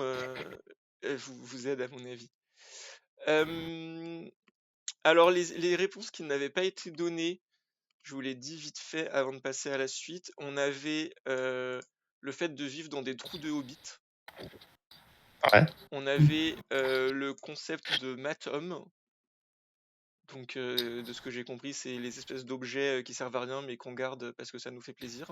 vous aide à mon avis. Alors les réponses qui n'avaient pas été données, je vous l'ai dit vite fait avant de passer à la suite. On avait le fait de vivre dans des trous de hobbits. Ouais. On avait le concept de Matom. Donc, de ce que j'ai compris, c'est les espèces d'objets qui servent à rien, mais qu'on garde parce que ça nous fait plaisir.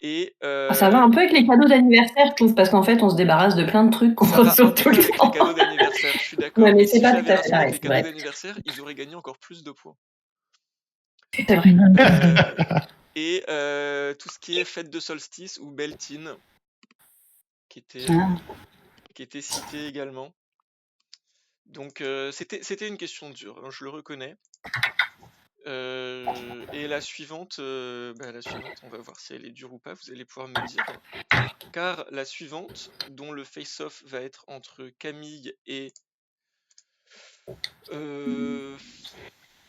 Et Ça va un peu avec les cadeaux d'anniversaire, je trouve, parce qu'en fait, on se débarrasse de plein de trucs qu'on ça va reçoit un tout peu le avec les temps. cadeaux d'anniversaire, je suis d'accord. Ouais, mais Mais c'est si pas tout j'avais à lancé fait avec pareil, les c'est cadeaux vrai. d'anniversaire, ils auraient gagné encore plus de points. C'est vrai. Et tout ce qui est fête de solstice ou Beltine, qui était cité également. Donc c'était une question dure, hein, je le reconnais. Et la suivante, on va voir si elle est dure ou pas, vous allez pouvoir me dire. Car la suivante, dont le face-off va être entre Camille et...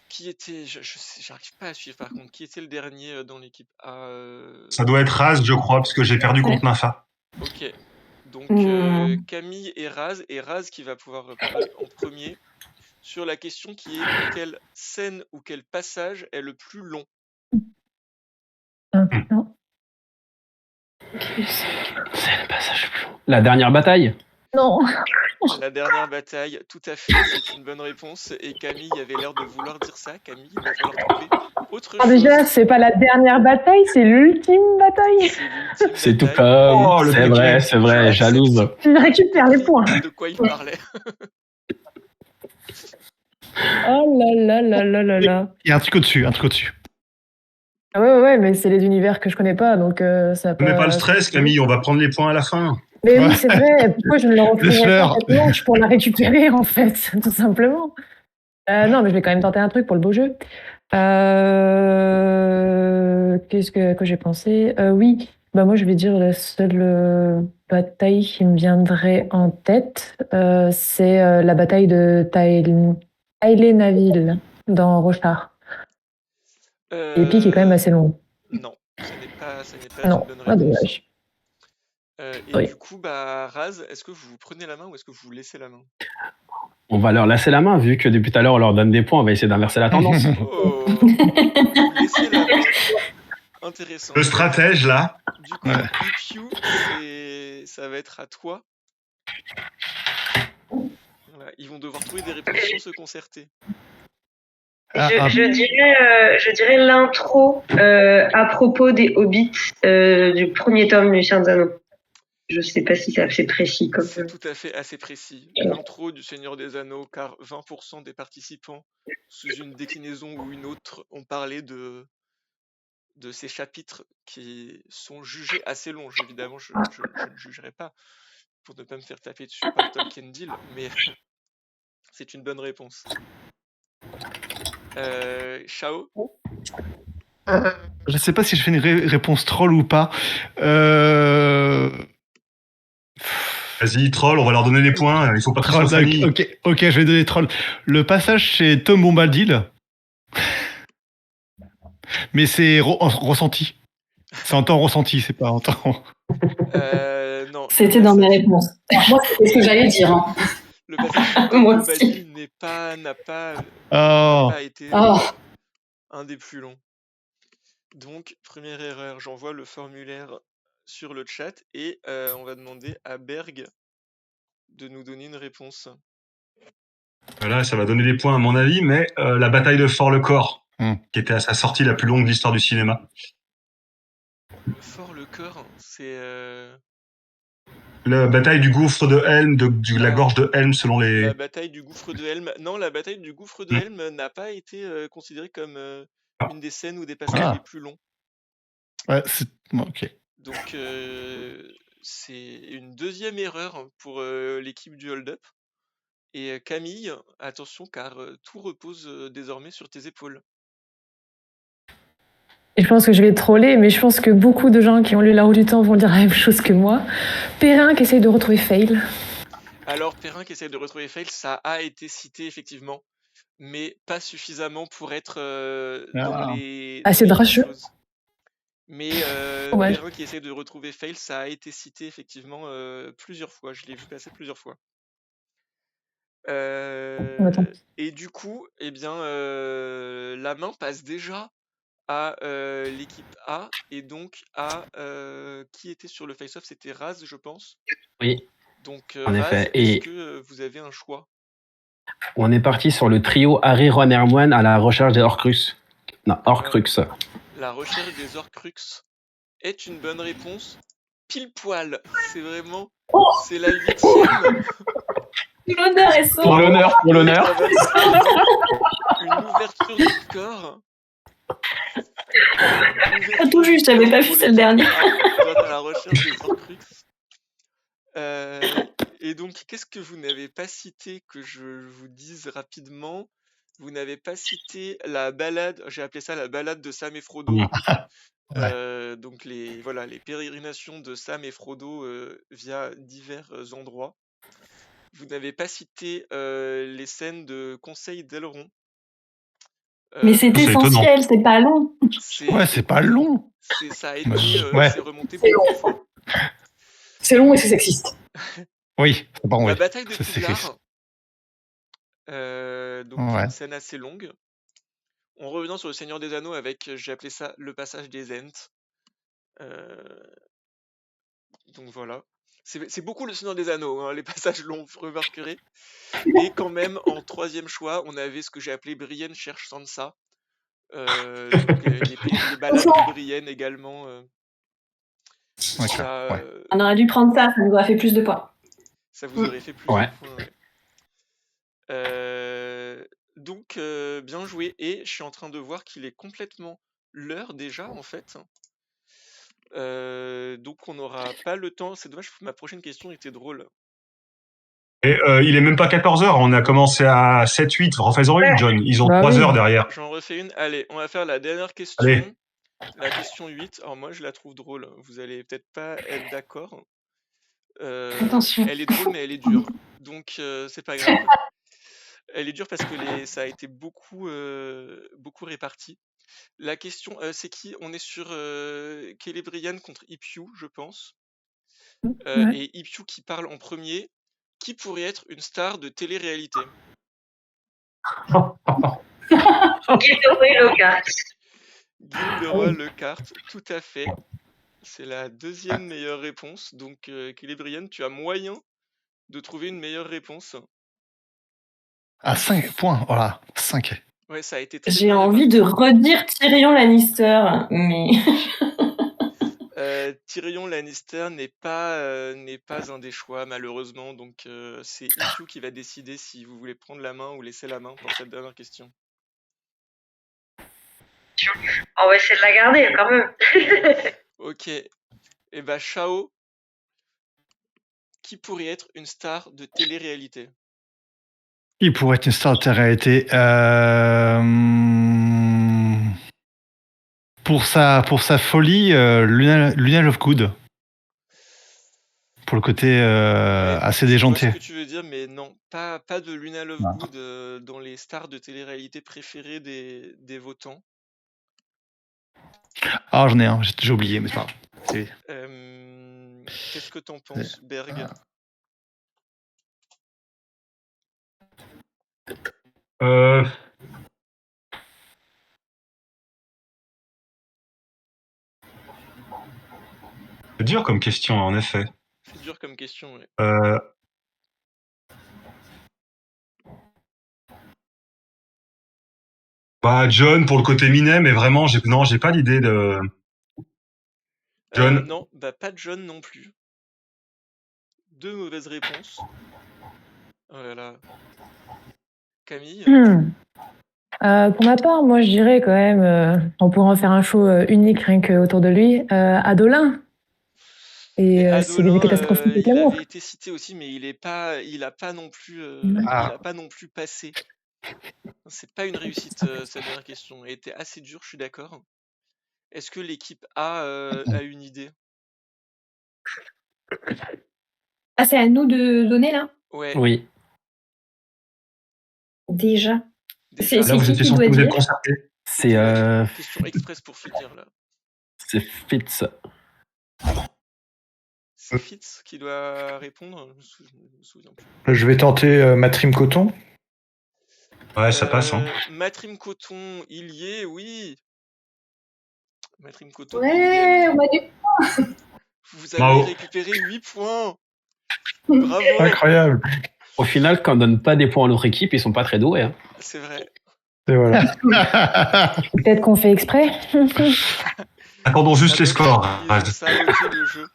qui était... J'arrive pas à suivre par contre. Qui était le dernier dans l'équipe A Ça doit être Raz, je crois, parce que j'ai perdu contre Nafa. Ok. Donc Camille et Raz qui va pouvoir parler en premier sur la question qui est quelle scène ou quel passage est le plus long. Non. C'est le passage le plus long. La dernière bataille. Non. La dernière bataille, tout à fait, c'est une bonne réponse. Et Camille avait l'air de vouloir dire ça. Camille, il va falloir trouver autre chose. Déjà, c'est pas la dernière bataille, c'est l'ultime bataille. C'est tout comme. C'est vrai, jalouse. Tu récupères les points. De quoi il parlait. Oh là là là là là là. Il y a un truc au-dessus. Ah ouais, mais c'est les univers que je connais pas, donc ça Ne mets pas le stress, Camille, on va prendre les points à la fin. Mais oui, c'est vrai. Pourquoi je ne leur offrirais pas Laisse-leur. cette manche pour la récupérer, en fait, tout simplement. Non, mais je vais quand même tenter un truc pour le beau jeu. Qu'est-ce que j'ai pensé? Oui, bah moi je vais dire la seule bataille qui me viendrait en tête, c'est la bataille de Tailenaville dans Rochard. L'épique est quand même assez long. Non, ce n'est pas Non, une bonne réponse. dommage. Et du coup, Raz, est-ce que vous prenez la main ou est-ce que vous laissez la main? On va leur laisser la main, vu que depuis tout à l'heure on leur donne des points, on va essayer d'inverser la tendance. Oh, vous laissez la main. Intéressant. Le stratège, là. Du coup, Ipiu, ça va être à toi. Voilà, ils vont devoir trouver des réponses sans se concerter. Je dirais l'intro à propos des Hobbits du premier tome du Seigneur des Anneaux. Je sais pas si c'est assez précis comme ça. C'est tout à fait assez précis. L'intro du Seigneur des Anneaux, car 20% des participants, sous une déclinaison ou une autre, ont parlé de ces chapitres qui sont jugés assez longs. Évidemment, je ne jugerai pas pour ne pas me faire taper dessus par Tolkien Deal, mais c'est une bonne réponse. Chao? Je sais pas si je fais une réponse troll ou pas. Vas-y, troll, on va leur donner des points. Il faut pas trop famille. Ok, je vais donner troll. Le passage chez Tom Bombadil, mais c'est ressenti. C'est en temps ressenti, c'est pas en temps. Non. C'était dans mes réponses. Moi, c'est ce que j'allais dire. Hein. Le passage chez Tom Bombadil n'a pas été un des plus longs. Donc, première erreur, j'envoie le formulaire sur le chat et on va demander à Berg de nous donner une réponse. Là, ça va donner des points à mon avis, mais la bataille de Fort-le-Corps, qui était à sa sortie la plus longue de l'histoire du cinéma. Fort-le-Corps, c'est... La bataille du gouffre de Helm, la gorge de Helm selon les... La bataille du gouffre de Helm... Non, la bataille du gouffre de Helm n'a pas été considérée comme une des scènes ou des passages les plus longs. Ouais, c'est... Ok. Donc, c'est une deuxième erreur pour l'équipe du Hold Up. Et Camille, attention, car tout repose désormais sur tes épaules. Et je pense que je vais troller, mais je pense que beaucoup de gens qui ont lu La Roue du Temps vont dire la même chose que moi. Perrin qui essaye de retrouver Fail. Alors, Perrin qui essaye de retrouver Fail, ça a été cité effectivement, mais pas suffisamment pour être dans les... Assez dracheux. Mais Perrin qui essaye de retrouver Fail, ça a été cité effectivement plusieurs fois. Je l'ai vu passer plusieurs fois. Et du coup, eh bien, la main passe déjà à l'équipe A, et donc à qui était sur le face-off, c'était Raz, je pense. Oui, Donc en Raz, effet. est-ce Et que vous avez un choix? on est parti sur le trio Harry, Ron, Hermione à la recherche des Horcruxes. Non, Horcruxes. La recherche des Horcruxes est une bonne réponse. Pile poil, c'est vraiment... C'est la 8e. L'honneur est sauf. Pour l'honneur, pour l'honneur. Une ouverture du score. Tout juste, j'avais pas vu celle dernière. À la recherche des Horcruxes. Et donc, qu'est-ce que vous n'avez pas cité que je vous dise rapidement? Vous n'avez pas cité la balade, j'ai appelé ça la balade de Sam et Frodo. Donc les pérégrinations de Sam et Frodo via divers endroits. Vous n'avez pas cité les scènes de Conseil d'Elrond. Mais c'est essentiel, c'est pas long. Ouais, c'est pas long. Ça a été c'est remonté C'est beaucoup de long. fois. C'est long et c'est sexiste. Oui, c'est pas La bataille de Poudlard. Donc une scène assez longue. En revenant sur le Seigneur des Anneaux avec, j'ai appelé ça le passage des Ents. Donc voilà. C'est beaucoup le Seigneur des Anneaux, hein, les passages longs, vous remarquerez. Et quand même, en 3e choix, on avait ce que j'ai appelé Brienne cherche Sansa. Donc les balades de Brienne également. On aurait dû prendre ça nous aurait fait plus de points. Ça vous aurait fait plus de points, ouais. Donc, bien joué. Et je suis en train de voir qu'il est complètement l'heure déjà, en fait. Donc, on n'aura pas le temps. C'est dommage, ma prochaine question était drôle. Et il est même pas 14h, on a commencé à 7-8. Refaisons une, John. Ils ont 3 heures derrière. J'en refais une. Allez, on va faire la dernière question. Allez. La question 8. Alors, moi, je la trouve drôle. Vous allez peut-être pas être d'accord. Attention. Elle est drôle, mais elle est dure. Donc, c'est pas grave. Elle est dure parce que ça a été beaucoup réparti. La question, c'est qui? On est sur Celebrian contre Ipiu, je pense. Et Ipiu qui parle en premier. Qui pourrait être une star de télé-réalité? Gilderoy Lockhart. Gilderoy Lockhart, tout à fait. C'est la 2e meilleure réponse. Donc, Celebrian, tu as moyen de trouver une meilleure réponse. À 5 points, voilà, 5. Ouais, ça a été très J'ai bien envie de redire Tyrion Lannister, mais... Tyrion Lannister n'est pas un des choix, malheureusement. Donc, c'est Ipiu qui va décider si vous voulez prendre la main ou laisser la main pour cette dernière question. On va essayer de la garder, quand même. Ok. Et bah, Shao, qui pourrait être une star de télé-réalité? Qui pourrait être une star de télé-réalité pour sa folie, Luna Lovegood. Pour le côté assez déjanté. Je vois ce que tu veux dire, mais non, pas de Luna Lovegood dans les stars de télé-réalité préférées des votants. Ah, j'en ai un, j'ai oublié, mais c'est pas grave. Qu'est-ce que t'en penses, Berg? C'est dur comme question, en effet. C'est dur comme question, oui. Bah, John, pour le côté minet, mais vraiment, j'ai pas l'idée de... John. Non, bah pas John non plus. 2 mauvaises réponses. Oh là là. Camille? Pour ma part, moi je dirais quand même, on pourrait en faire un show unique rien que autour de lui, Adolin. Et c'est des catastrophiques il avait été cité aussi, mais il a pas non plus, il a pas non plus passé. C'est pas une réussite cette dernière question. Elle était assez dure, je suis d'accord. Est-ce que l'équipe A a une idée? Ah, c'est à nous de donner là? Ouais. Oui. Déjà. C'est là, vous étiez censé vous être concerté. C'est question express pour finir là. C'est Fitz. C'est Fitz qui doit répondre. Je me souviens plus. Je vais tenter Matrim Coton. Ouais, ça passe. Hein. Matrim Coton, il y est, oui. Maître Mkoto. Ouais, on a du point. Vous avez récupéré 8 points. Bravo. Incroyable. Au final, quand on donne pas des points à l'autre équipe, ils sont pas très doués. Hein. C'est vrai. Et voilà. Peut-être qu'on fait exprès. Attendons juste les scores. Ça a bloqué le jeu.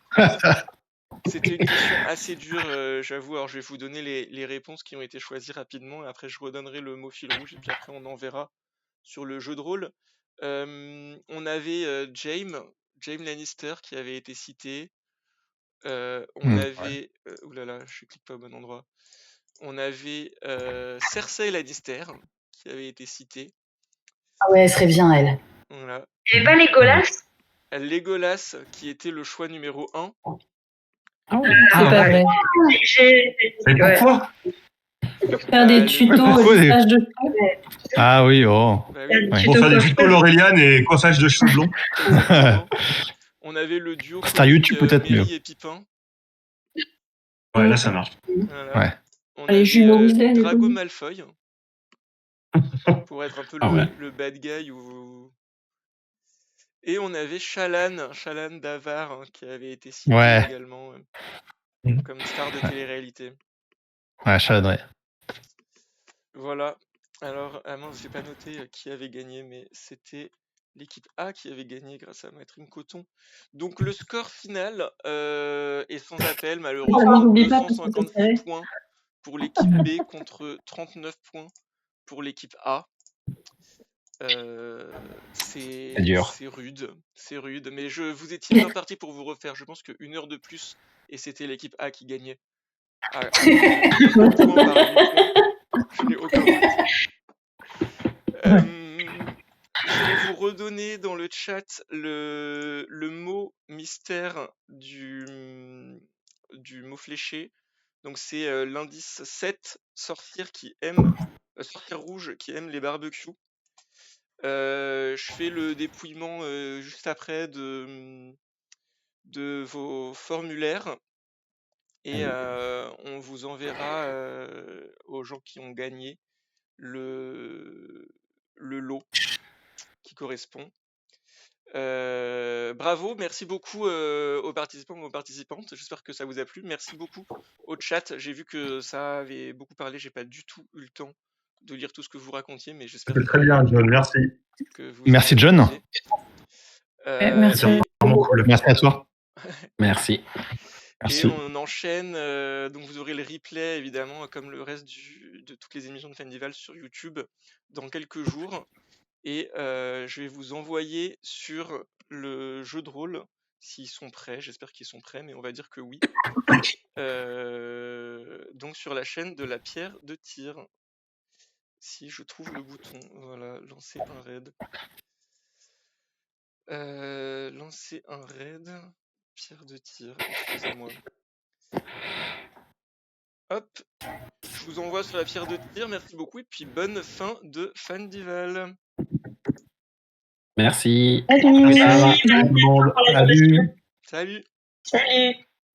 C'était une question assez dure, j'avoue. Alors, je vais vous donner les réponses qui ont été choisies rapidement. Et après, je redonnerai le mot fil rouge. Et puis après, on en verra sur le jeu de rôle. On avait Jaime Lannister qui avait été cité. On avait... oulala, je clique pas au bon endroit. On avait Cersei Lannister qui avait été citée. Ah ouais, elle serait bien, elle. Voilà. Et pas Legolas? Legolas qui était le choix numéro 1. C'est pas vrai. Mais pourquoi? Faire des tutos coiffage de cheveux. Ah oui, oh. Bah oui. Pour faire des tutos Laureliane et coiffage de cheveux blonds. On avait le duo Star YouTube peut-être mieux. Merry et Pipin. Ouais, là ça marche. Voilà. Ouais. On Les avait jumeaux Weasley, les Drago connus. Malfoy pour être un peu le bad guy ou... Et on avait Shallan Davar qui avait été cité également comme star de télé-réalité. Ouais, Shallan, ouais. Voilà. Alors, mince, j'ai pas noté qui avait gagné, mais c'était l'équipe A qui avait gagné grâce à Maître Coton. Donc le score final est sans appel, malheureusement. 256 points pour l'équipe B contre 39 points pour l'équipe A. C'est rude, mais vous étiez bien parti pour vous refaire. Je pense qu'une heure de plus et c'était l'équipe A qui gagnait. Je n'ai aucun doute. Je vais vous redonner dans le chat le mot mystère du mot fléché. Donc c'est l'indice 7, sorcière rouge qui aime les barbecues. Je fais le dépouillement juste après de vos formulaires et on vous enverra aux gens qui ont gagné le lot qui correspond. Bravo, merci beaucoup aux participants et aux participantes. J'espère que ça vous a plu. Merci beaucoup au chat. J'ai vu que ça avait beaucoup parlé. J'ai pas du tout eu le temps de lire tout ce que vous racontiez, mais j'espère que très bien, John. Merci. Merci, John. Merci. Merci à toi. Merci. Et on enchaîne. Donc vous aurez le replay évidemment, comme le reste de toutes les émissions de Fandival sur YouTube dans quelques jours. Et je vais vous envoyer sur le jeu de rôle s'ils sont prêts. J'espère qu'ils sont prêts, mais on va dire que oui. Donc sur la chaîne de la pierre de tir. Si je trouve le bouton, voilà, lancer un raid. Lancer un raid, pierre de tir, excusez-moi. Hop, je vous envoie sur la pierre de tir, merci beaucoup, et puis bonne fin de Fandival. Merci. Salut. Salut. Salut. Salut.